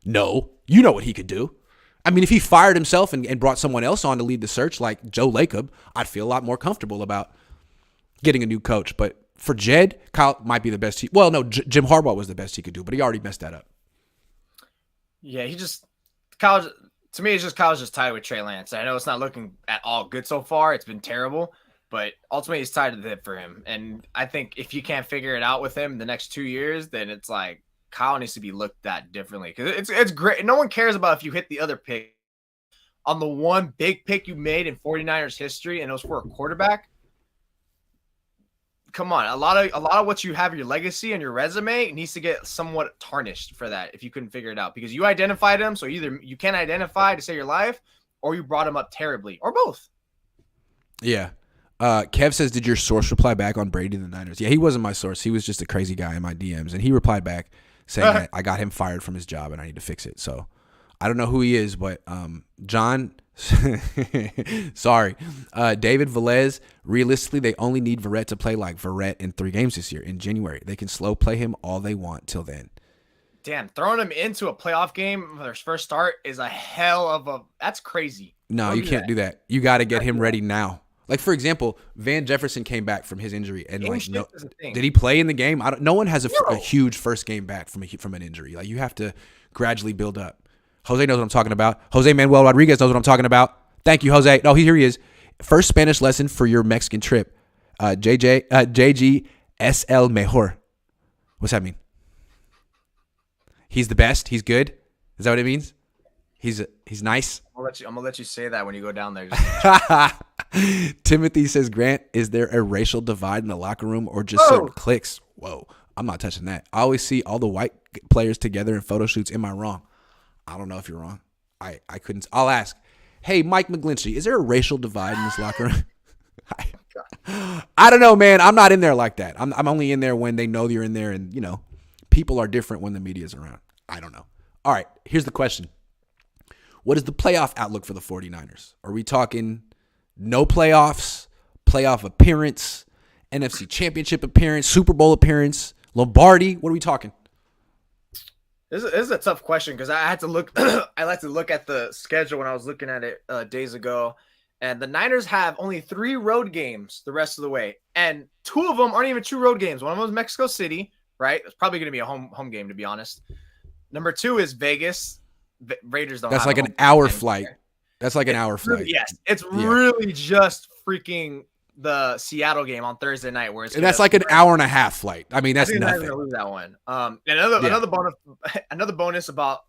Speaker 1: You know what he could do. I mean, if he fired himself and brought someone else on to lead the search like Joe Lacob, I'd feel a lot more comfortable about getting a new coach. But for Jed, Kyle might be the best. Jim Harbaugh was the best he could do, but he already messed that up.
Speaker 2: Yeah, Kyle's just tied with Trey Lance. I know it's not looking at all good so far. It's been terrible, but ultimately he's tied to the hip for him. And I think if you can't figure it out with him the next 2 years, then it's like Kyle needs to be looked at differently. Because it's great. No one cares about if you hit the other pick. on the one big pick you made in 49ers history, and it was for a quarterback. Come on, a lot of what you have, your legacy and your resume, needs to get somewhat tarnished for that if you couldn't figure it out, because you identified him. So either you can't identify to save your life, or you brought him up terribly, or both.
Speaker 1: Yeah. Kev says, did your source reply back on Brady and the Niners? Yeah, he wasn't my source. He was just a crazy guy in my DMs, and he replied back saying that I got him fired from his job and I need to fix it. So I don't know who he is, but John, sorry. David Velez, realistically, they only need Verrett to play like Verrett in 3 games this year in January. They can slow play him all they want till then.
Speaker 2: Damn, throwing him into a playoff game for their first start is a hell of a – that's crazy.
Speaker 1: No, you can't do that. You got to get him ready now. Like, for example, Van Jefferson came back from his injury, and did he play in the game? No one has a huge first game back from an injury. Like, you have to gradually build up. Jose knows what I'm talking about. Jose Manuel Rodriguez knows what I'm talking about. Thank you, Jose. No, here he is. First Spanish lesson for your Mexican trip. JG es el mejor. What's that mean? He's the best. He's good. Is that what it means? He's nice.
Speaker 2: I'm gonna let you say that when you go down there.
Speaker 1: Timothy says, Grant, is there a racial divide in the locker room or just certain cliques? Whoa, I'm not touching that. I always see all the white players together in photo shoots. Am I wrong? I don't know if you're wrong. I couldn't. I'll ask. Hey, Mike McGlinchey, is there a racial divide in this locker room? I don't know, man. I'm not in there like that. I'm only in there when they know you're in there, and people are different when the media's around. I don't know. All right, here's the question. What is the playoff outlook for the 49ers? Are we talking no playoffs, playoff appearance, NFC Championship appearance, Super Bowl appearance, Lombardi? What are we talking?
Speaker 2: This is a tough question because I had to look. I like to look at the schedule when I was looking at it days ago, and the Niners have only 3 road games the rest of the way, and 2 of them aren't even true road games. One of them is Mexico City, right? It's probably going to be a home game, to be honest. Number 2 is Vegas. Raiders don't.
Speaker 1: That's like an hour flight. That's like an hour flight.
Speaker 2: Yes, it's really just freaking the Seattle game on Thursday night, where
Speaker 1: that's like an hour and a half flight. I mean, that's nothing.
Speaker 2: Gonna lose that one. Another bonus about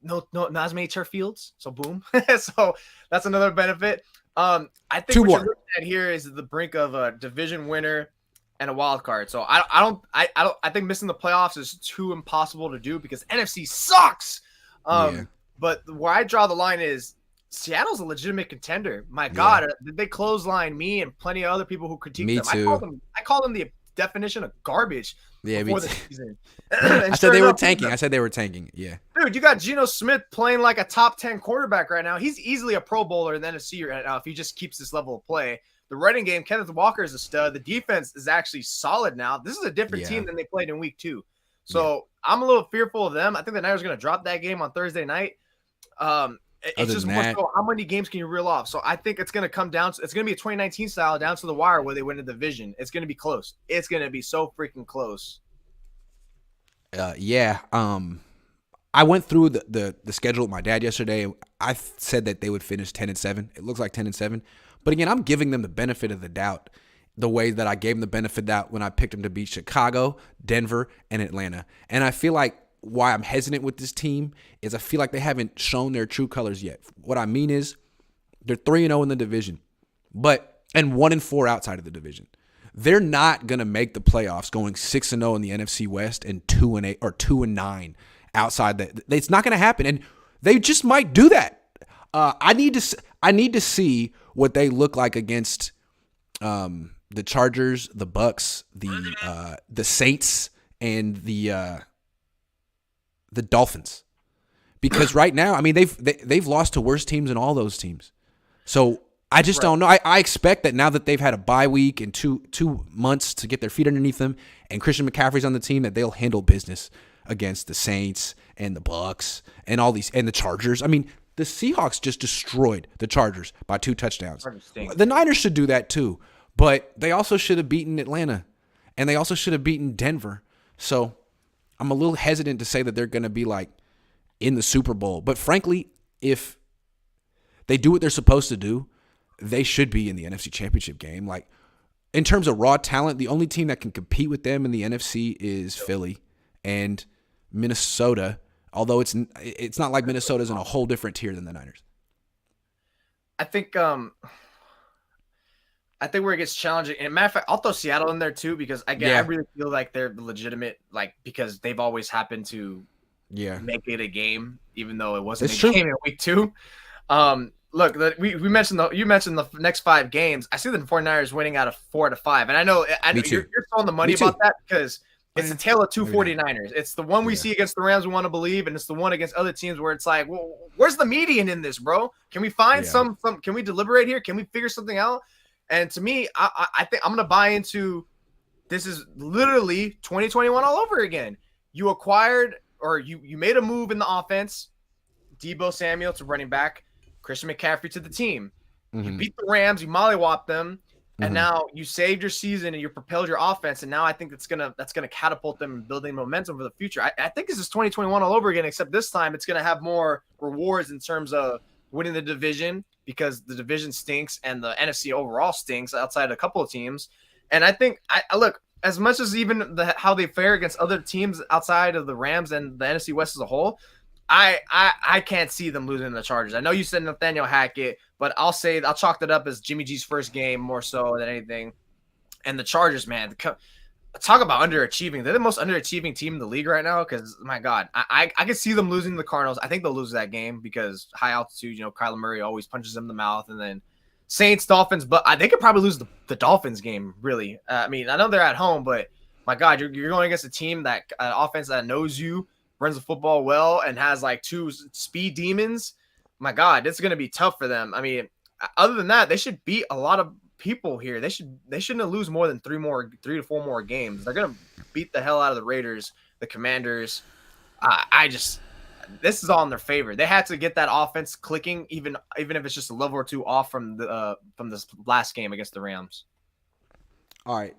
Speaker 2: not as many turf fields. So boom. So that's another benefit. I think
Speaker 1: 2
Speaker 2: what
Speaker 1: more.
Speaker 2: you're looking at here is the brink of a division winner and a wild card. So I think missing the playoffs is too impossible to do because NFC sucks. But where I draw the line is Seattle's a legitimate contender. My God, did they clothesline me and plenty of other people who critique them?
Speaker 1: Too.
Speaker 2: I call them the definition of garbage before the season.
Speaker 1: I said they were tanking. Yeah.
Speaker 2: Dude, you got Geno Smith playing like a top 10 quarterback right now. He's easily a Pro Bowler in the NFC right now if he just keeps this level of play. The running game, Kenneth Walker is a stud. The defense is actually solid now. This is a different team than they played in week 2. So I'm a little fearful of them. I think the Niners are going to drop that game on Thursday night. It's just more so how many games can you reel off? So I think it's going to come down to, it's going to be a 2019 style down to the wire where they win the division. It's going to be close. It's going to be so freaking close.
Speaker 1: I went through the schedule with my dad yesterday. I said that they would finish 10-7. It looks like 10-7. But again, I'm giving them the benefit of the doubt the way that I gave them the benefit of the doubt when I picked them to beat Chicago, Denver, and Atlanta. And I feel like why I'm hesitant with this team is I feel like they haven't shown their true colors yet. What I mean is they're 3-0 in the division, and 1-4 outside of the division. They're not going to make the playoffs going 6-0 in the NFC West and 2-8 or 2-9 outside that. It's not going to happen, and they just might do that. I need to see what they look like against the Chargers, the Bucks, the Saints, and the Dolphins, because right now, I mean, they've lost to worse teams than all those teams. So I just don't know. I expect that now that they've had a bye week and two months to get their feet underneath them, and Christian McCaffrey's on the team, that they'll handle business against the Saints and the Bucks and all these and the Chargers. I mean, the Seahawks just destroyed the Chargers by 2 touchdowns. The Niners should do that too, but they also should have beaten Atlanta, and they also should have beaten Denver. So I'm a little hesitant to say that they're going to be like in the Super Bowl. But frankly, if they do what they're supposed to do, they should be in the NFC Championship game. Like, in terms of raw talent, the only team that can compete with them in the NFC is Philly and Minnesota, although it's not like Minnesota's in a whole different tier than the Niners.
Speaker 2: I think where it gets challenging, and matter of fact, I'll throw Seattle in there too, because again, I really feel like they're legitimate, like, because they've always happened to make it a game, even though it wasn't a game in week 2. Look, you mentioned the next 5 games. I see the 49ers winning out of 4 out of 5, and I know you're throwing the money about that because it's a tale of two 49ers. It's the one we see against the Rams we want to believe, and it's the one against other teams where it's like, well, where's the median in this, bro? Can we find some? Can we deliberate here? Can we figure something out? And to me, I think I'm going to buy into this is literally 2021 all over again. You acquired or you made a move in the offense, Deebo Samuel to running back, Christian McCaffrey to the team. You beat the Rams, you mollywopped them, and now you saved your season and you propelled your offense. And now I think that's gonna catapult them in building momentum for the future. I think this is 2021 all over again, except this time it's going to have more rewards in terms of winning the division, because the division stinks and the NFC overall stinks outside a couple of teams. And I think I look, as much as even how they fare against other teams outside of the Rams and the NFC West as a whole, I can't see them losing to the Chargers. I know you said Nathaniel Hackett, but I'll chalk that up as Jimmy G's first game more so than anything. And the Chargers, man, talk about underachieving. They're the most underachieving team in the league right now because, my God, I can see them losing to the Cardinals. I think they'll lose that game because high altitude, Kyler Murray always punches them in the mouth. And then Saints, Dolphins, but they could probably lose the Dolphins game, really. I mean, I know they're at home, but, my God, you're going against a team that offense that knows you, runs the football well, and has like 2 speed demons. My God, it's going to be tough for them. I mean, other than that, they should beat a lot of people here. They shouldn't lose more than 3 to 4 more games. They're gonna beat the hell out of the Raiders, the Commanders. This is all in their favor. They had to get that offense clicking, even if it's just a level or 2 off from this last game against the Rams.
Speaker 1: All right,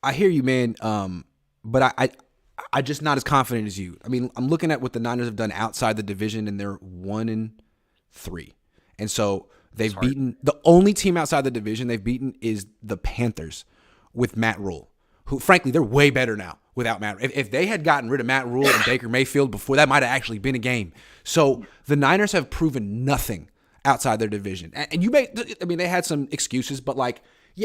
Speaker 1: I hear you, man. But I just not as confident as you. I mean, I'm looking at what the Niners have done outside the division, and they're 1-3, and so. They've beaten the only team outside the division they've beaten is the Panthers with Matt Rule, who, frankly, they're way better now without Matt. If they had gotten rid of Matt Rule and Baker Mayfield before, that might have actually been a game. So the Niners have proven nothing outside their division. And they had some excuses, but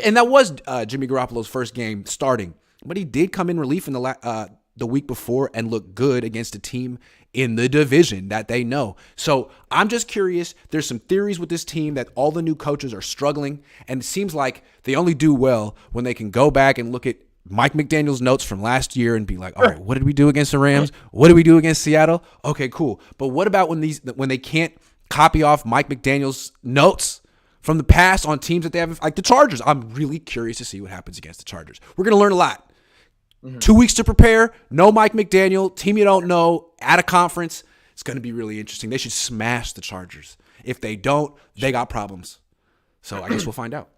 Speaker 1: and that was Jimmy Garoppolo's first game starting, but he did come in relief in the week before and look good against a team in the division that they know. So I'm just curious. There's some theories with this team that all the new coaches are struggling, and it seems like they only do well when they can go back and look at Mike McDaniel's notes from last year and be like, all right, what did we do against the Rams? What did we do against Seattle? Okay, cool. But what about when they can't copy off Mike McDaniel's notes from the past on teams that they have, like the Chargers? I'm really curious to see what happens against the Chargers. We're going to learn a lot. 2 weeks to prepare. No Mike McDaniel. Team you don't know. At a conference. It's going to be really interesting. They should smash the Chargers. If they don't, they got problems. So I guess we'll find out.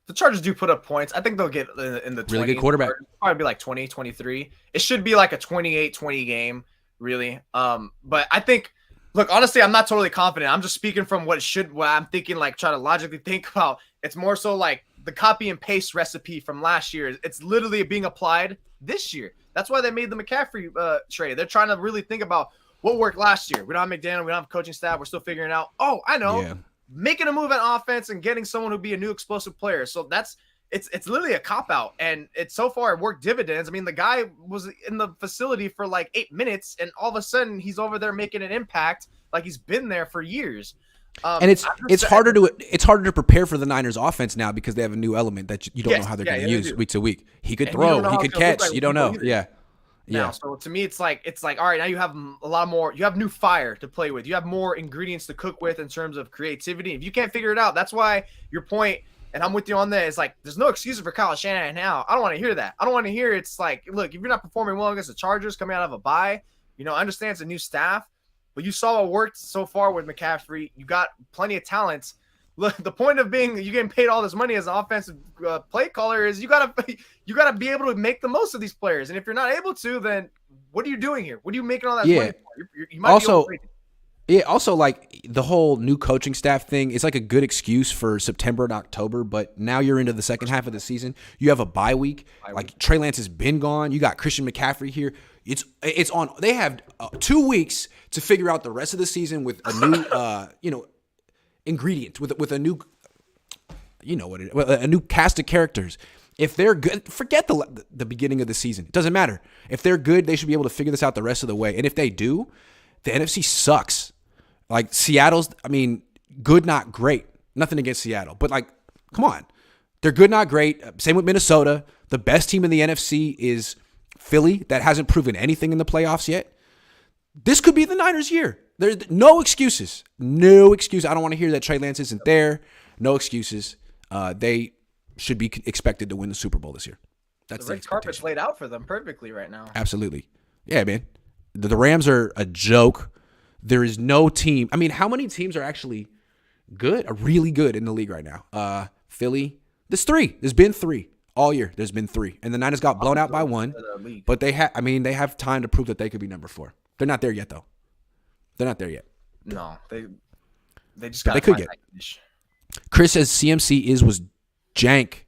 Speaker 2: The Chargers do put up points. I think they'll get in the 20.
Speaker 1: Really good quarterback.
Speaker 2: Probably be like 20, 23. It should be like a 28-20 game, really. But I think, look, honestly, I'm not totally confident. I'm just speaking from what I'm thinking, like trying to logically think about. It's more so like the copy and paste recipe from last year. It's literally being applied this year. That's why they made the McCaffrey trade. They're trying to really think about what worked last year. We don't have McDaniel. We don't have coaching staff. We're still figuring it out. Oh, I know. Yeah. Making a move on offense and getting someone who'd be a new explosive player. So it's literally a cop-out. And it's so far it worked dividends. I mean, the guy was in the facility for like 8 minutes, and all of a sudden he's over there making an impact like he's been there for years.
Speaker 1: And it's harder to prepare for the Niners offense now because they have a new element that you don't know how they're going to use week to week. He could throw, he could catch. You don't know. Yeah.
Speaker 2: Now, so to me, it's like, all right, now you have a lot more, you have new fire to play with. You have more ingredients to cook with in terms of creativity. If you can't figure it out, that's why your point, and I'm with you on that, is like, there's no excuses for Kyle Shanahan now. I don't want to hear that. I don't want to hear it's like, look, if you're not performing well against the Chargers coming out of a bye, I understand it's a new staff, but you saw what worked so far with McCaffrey. You got plenty of talents. Look, the point of being you getting paid all this money as an offensive play caller is you gotta be able to make the most of these players. And if you're not able to, then what are you doing here? What are you making all that money for? You might
Speaker 1: also like the whole new coaching staff thing. It's like a good excuse for September and October, but now you're into the second half of the season. You have a bye week. Like Trey Lance has been gone. You got Christian McCaffrey here. It's on. They have 2 weeks to figure out the rest of the season with a new ingredient, with a new, a new cast of characters. If they're good, forget the beginning of the season. It doesn't matter. If they're good, they should be able to figure this out the rest of the way. And if they do, the NFC sucks. Like Seattle's, good, not great. Nothing against Seattle, but come on. They're good, not great. Same with Minnesota. The best team in the NFC is Philly, that hasn't proven anything in the playoffs yet. This could be the Niners' year. There's no excuses. No excuse. I don't want to hear that Trey Lance isn't there. No excuses. They should be expected to win the Super Bowl this year. That's
Speaker 2: the red carpet's laid out for them perfectly right now.
Speaker 1: Absolutely. Yeah, man. The Rams are a joke. There is no team. How many teams are actually good, are really good in the league right now? Philly. There's 3. There's been 3 all year. There's been 3, and the Niners got blown out by 1. But they have time to prove that they could be number 4. They're not there yet, though. They're not there yet.
Speaker 2: No, they just got.
Speaker 1: They could get. Chris says CMC was jank.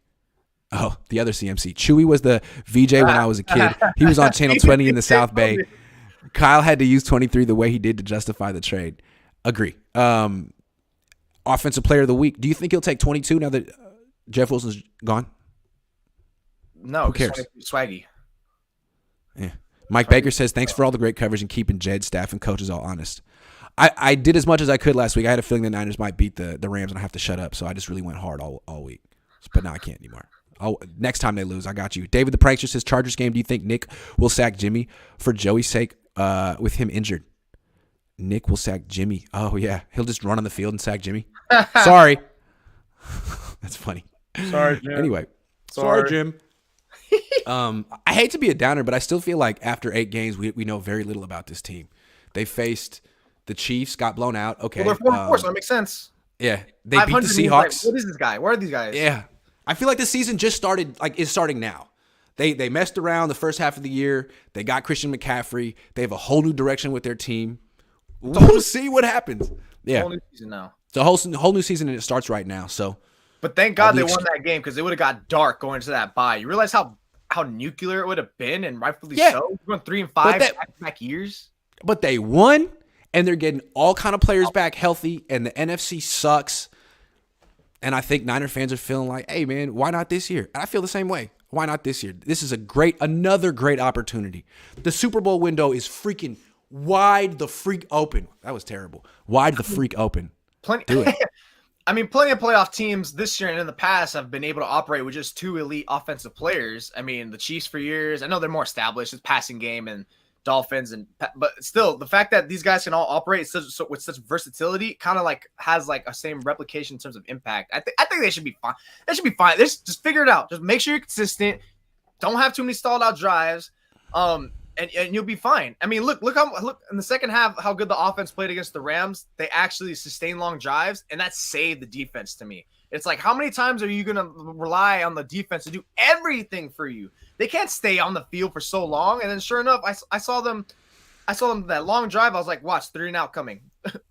Speaker 1: Oh, the other CMC. Chewy was the VJ when I was a kid. He was on Channel 20 in the South Bay. Kyle had to use 23 the way he did to justify the trade. Agree. Offensive player of the week. Do you think he'll take 22 now that Jeff Wilson's gone?
Speaker 2: No.
Speaker 1: Who cares?
Speaker 2: Swaggy.
Speaker 1: Yeah. Mike Baker says, thanks for all the great coverage and keeping Jed, staff, and coaches all honest. I did as much as I could last week. I had a feeling the Niners might beat the Rams and I have to shut up, so I just really went hard all week. But now I can't anymore. Next time they lose, I got you. David the Prankster says, Chargers game, do you think Nick will sack Jimmy for Joey's sake with him injured? Nick will sack Jimmy. Oh, yeah. He'll just run on the field and sack Jimmy. Sorry. That's funny.
Speaker 2: Sorry, Jim.
Speaker 1: Anyway. Sorry, Jim. I hate to be a downer, but I still feel like after 8 games, we know very little about this team. They faced the Chiefs, got blown out. Okay.
Speaker 2: Well, they're 4-4, so that makes sense.
Speaker 1: Yeah. They beat the Seahawks.
Speaker 2: What is this guy? Where are these guys?
Speaker 1: Yeah. I feel like the season just started, is starting now. They messed around the first half of the year. They got Christian McCaffrey. They have a whole new direction with their team. We'll see what happens. Yeah.
Speaker 2: Whole new season now.
Speaker 1: It's a whole new season, and it starts right now. So,
Speaker 2: but thank God they won that game because it would have got dark going into that bye. You realize how nuclear it would have been, and rightfully so. We're going 3-5 back-to-back years.
Speaker 1: But they won, and they're getting all kind of players back healthy, and the NFC sucks. And I think Niner fans are feeling like, hey, man, why not this year? And I feel the same way. Why not this year? This is another great opportunity. The Super Bowl window is freaking wide the freak open. That was terrible. Wide the freak open. Do it.
Speaker 2: Plenty of playoff teams this year and in the past have been able to operate with just 2 elite offensive players. The Chiefs for years. I know they're more established. It's passing game and Dolphins, but still, the fact that these guys can all operate with such versatility kind of has a same replication in terms of impact. I think they should be fine. They should be fine. Just figure it out. Just make sure you're consistent. Don't have too many stalled out drives. And you'll be fine. Look in the second half how good the offense played against the Rams. They actually sustained long drives, and that saved the defense to me. It's like, how many times are you going to rely on the defense to do everything for you? They can't stay on the field for so long. And then sure enough, I saw them that long drive. I was like, watch, 3 and out coming.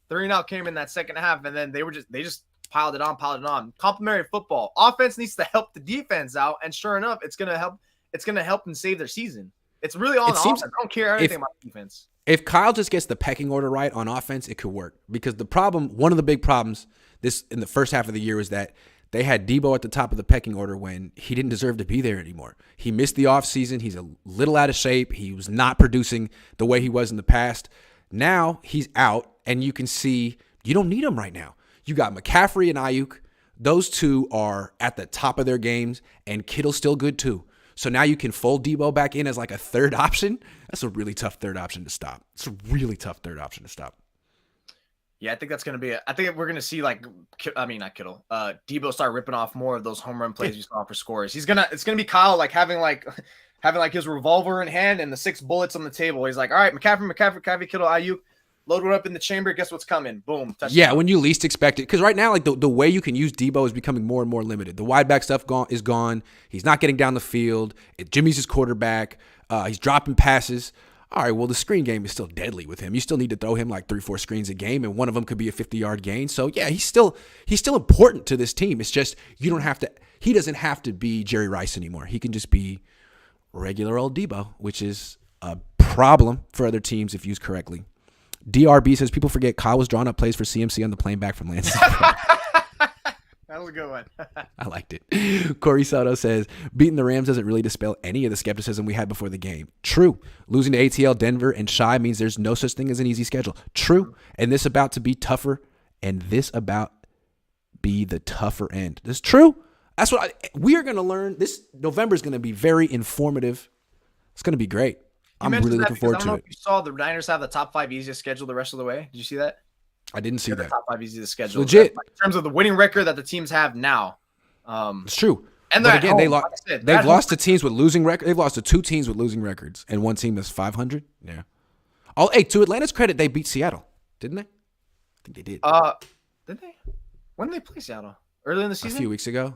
Speaker 2: 3 and out came in that second half, and then they just piled it on. Complimentary football. Offense needs to help the defense out, and sure enough, it's going to help them save their season. It's really on the offense. I don't care anything about defense.
Speaker 1: If Kyle just gets the pecking order right on offense, it could work. Because one of the big problems in the first half of the year was that they had Debo at the top of the pecking order when he didn't deserve to be there anymore. He missed the offseason. He's a little out of shape. He was not producing the way he was in the past. Now he's out, and you can see you don't need him right now. You got McCaffrey and Ayuk. Those 2 are at the top of their games, and Kittle's still good too. So now you can fold Debo back in as a third option. That's a really tough third option to stop. Yeah,
Speaker 2: I think that's going to be I think we're going to see not Kittle. Debo start ripping off more of those home run plays we saw for scores. It's going to be Kyle having his revolver in hand and the 6 bullets on the table. He's like, all right, McCaffrey, Kittle, Ayuk. Load one up in the chamber. Guess what's coming? Boom. Touchdown.
Speaker 1: Yeah, when you least expect it. Because right now, the way you can use Debo is becoming more and more limited. The wide back stuff is gone. He's not getting down the field. Jimmy's his quarterback. He's dropping passes. All right, well, the screen game is still deadly with him. You still need to throw him 3-4 screens a game, and one of them could be a 50-yard gain. So, yeah, he's still important to this team. It's just he doesn't have to be Jerry Rice anymore. He can just be regular old Debo, which is a problem for other teams if used correctly. DRB says people forget Kyle was drawing up plays for CMC on the plane back from Lansing.
Speaker 2: That was a good one.
Speaker 1: I liked it. Corey Soto says, beating the Rams doesn't really dispel any of the skepticism we had before the game. True. Losing to ATL, Denver, and Shy means there's no such thing as an easy schedule. True. And this about to be tougher, and this about be the tougher end. This is true. That's what we are going to learn. This November is going to be very informative. It's going to be great. I'm really looking forward to it. I don't know if
Speaker 2: you saw the Niners have the top 5 easiest schedule the rest of the way. Did you see that?
Speaker 1: I didn't see that.
Speaker 2: The top 5 easiest schedule.
Speaker 1: Legit.
Speaker 2: In terms of the winning record that the teams have now.
Speaker 1: It's true. And again, they've lost to teams with losing records. They've lost to 2 teams with losing records and 1 team that's 500. Yeah. To Atlanta's credit, they beat Seattle, didn't they? I think they did.
Speaker 2: Did they? When did they play Seattle? Early in the season?
Speaker 1: A few weeks ago.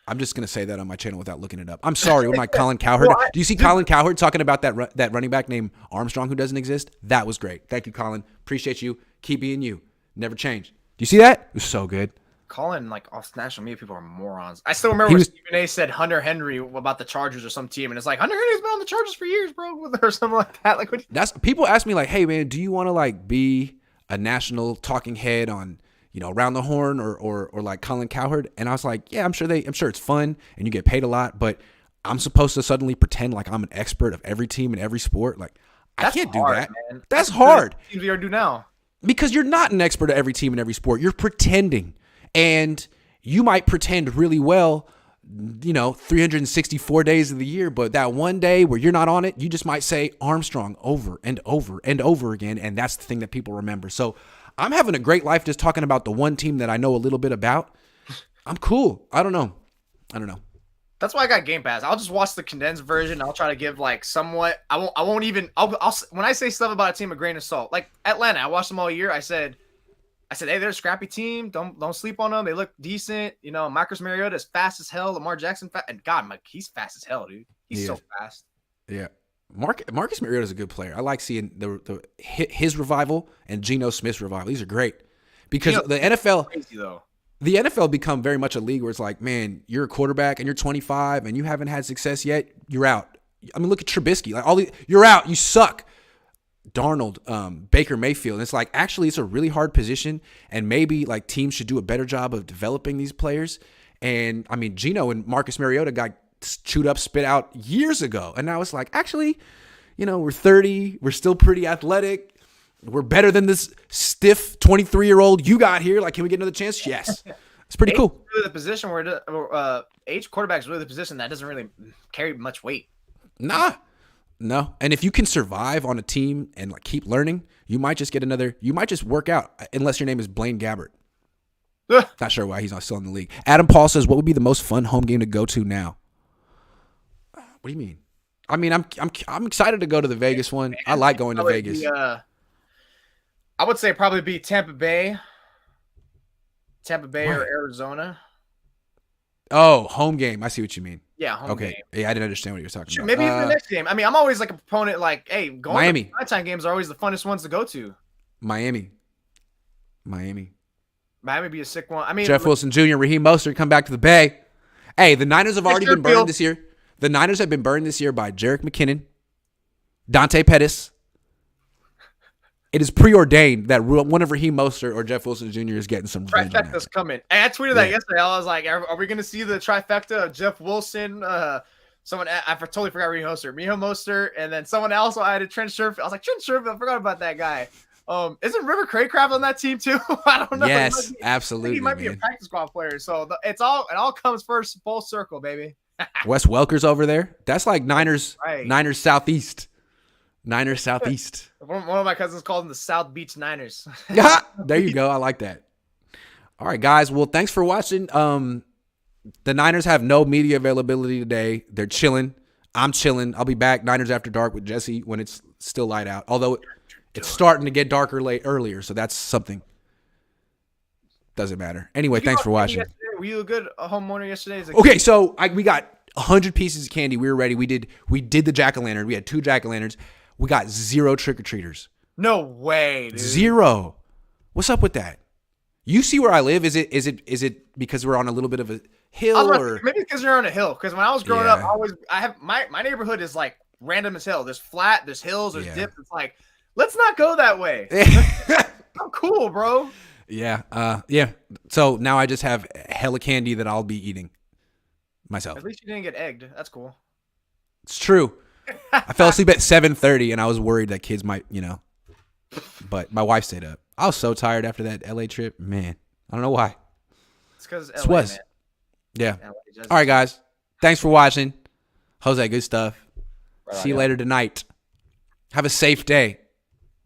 Speaker 1: I'm just going to say that on my channel without looking it up. I'm sorry. With my Colin Cowherd. Do you see Colin Cowherd talking about that running back named Armstrong who doesn't exist? That was great. Thank you, Colin. Appreciate you. Keep being you. Never change. Do you see that? It was so good.
Speaker 2: Colin, off national media, people are morons. I still remember when Stephen A. said Hunter Henry about the Chargers or some team, and it's like, Hunter Henry's been on the Chargers for years, bro, or something like that.
Speaker 1: People ask me, hey, man, do you want to, be a national talking head on, Around the Horn or like Colin Cowherd? And I was like, yeah, I'm sure it's fun and you get paid a lot, but I'm supposed to suddenly pretend like I'm an expert of every team in every sport. I can't do that. Man. That's hard.
Speaker 2: Teams we are do now.
Speaker 1: Because you're not an expert at every team in every sport. You're pretending. And you might pretend really well, 364 days of the year, but that one day where you're not on it, you just might say Armstrong over and over and over again, and that's the thing that people remember. So I'm having a great life just talking about the one team that I know a little bit about. I'm cool. I don't know.
Speaker 2: That's why I got Game Pass. I'll just watch the condensed version. I'll try to give somewhat. I'll when I say stuff about a team, a grain of salt. Like Atlanta, I watched them all year. I said, hey, they're a scrappy team. Don't sleep on them. They look decent. Marcus Mariota is fast as hell. Lamar Jackson, and God, he's fast as hell, dude. He's so fast.
Speaker 1: Yeah. Marcus Mariota is a good player. I like seeing his revival and Geno Smith's revival. These are great because the NFL.
Speaker 2: Crazy though.
Speaker 1: The NFL become very much a league where it's like, man, you're a quarterback and you're 25 and you haven't had success yet. You're out. I mean, look at Trubisky. You're out. You suck. Darnold, Baker Mayfield. And it's like, actually, it's a really hard position, and maybe teams should do a better job of developing these players. And I mean, Geno and Marcus Mariota got chewed up, spit out years ago, and now it's like, actually, we're 30, we're still pretty athletic. We're better than this stiff 23-year-old you got here. Can we get another chance? Yes. It's pretty cool.
Speaker 2: Really the position where quarterback is really the position that doesn't really carry much weight.
Speaker 1: Nah. No. And if you can survive on a team and keep learning, you might just work out, unless your name is Blaine Gabbert. Not sure why he's not still in the league. Adam Paul says, what would be the most fun home game to go to now? What do you mean? I mean, I'm excited to go to the Vegas one. I like going to Vegas.
Speaker 2: I would say probably be Tampa Bay or Arizona.
Speaker 1: Oh, home game. I see what you mean.
Speaker 2: Yeah, home game.
Speaker 1: Yeah, I didn't understand what you were talking about.
Speaker 2: Maybe even the next game. I mean, I'm always a proponent hey, going
Speaker 1: Miami.
Speaker 2: to nighttime games are always the funnest ones to go to.
Speaker 1: Miami
Speaker 2: be a sick one. I mean,
Speaker 1: Jeff Wilson Jr., Raheem Mostert come back to the Bay. Hey, the Niners have already been burned this year. The Niners have been burned this year by Jerick McKinnon, Dante Pettis. It is preordained that one of Raheem Mostert or Jeff Wilson Jr. is getting some revenge.
Speaker 2: Trifecta's coming. And I tweeted that yesterday. I was like, are we going to see the trifecta of Jeff Wilson? Someone, I totally forgot Raheem Mostert, and then someone else I added Trent Sherfield. I was like, Trent Sherfield, I forgot about that guy. Isn't River Craycraft on that team too? I don't know.
Speaker 1: Yes, absolutely.
Speaker 2: He might be a practice squad player. So it all comes first full circle, baby.
Speaker 1: Wes Welker's over there. That's like Niners Southeast. Niners Southeast.
Speaker 2: One of my cousins called them the South Beach Niners.
Speaker 1: Yeah, there you go. I like that. All right, guys. Well, thanks for watching. The Niners have no media availability today. They're chilling. I'm chilling. I'll be back Niners After Dark with Jesse when it's still light out. Although it's starting to get darker earlier, so that's something. Doesn't matter. Anyway, thanks for watching.
Speaker 2: Were you a good homeowner yesterday?
Speaker 1: Okay, so we got 100 pieces of candy. We were ready. We did the jack-o'-lantern. We had 2 jack-o'-lanterns. We got 0 trick-or-treaters.
Speaker 2: No way, dude.
Speaker 1: 0. What's up with that? You see where I live? Is it because we're on a little bit of a hill, or
Speaker 2: maybe because you're on a hill? Because when I was growing up, I have my neighborhood is like random as hell. There's flat, there's hills, there's dips. It's like Let's not go that way. I'm cool, bro.
Speaker 1: Yeah. Yeah. So now I just have hella candy that I'll be eating myself.
Speaker 2: At least you didn't get egged. That's cool.
Speaker 1: It's true. I fell asleep at 7:30 and I was worried that kids might, but my wife stayed up. I was so tired after that LA trip. Man, I don't know why.
Speaker 2: It's because LA, man.
Speaker 1: Yeah. All right, guys. Thanks for watching. Jose, good stuff. See you later tonight. Have a safe day.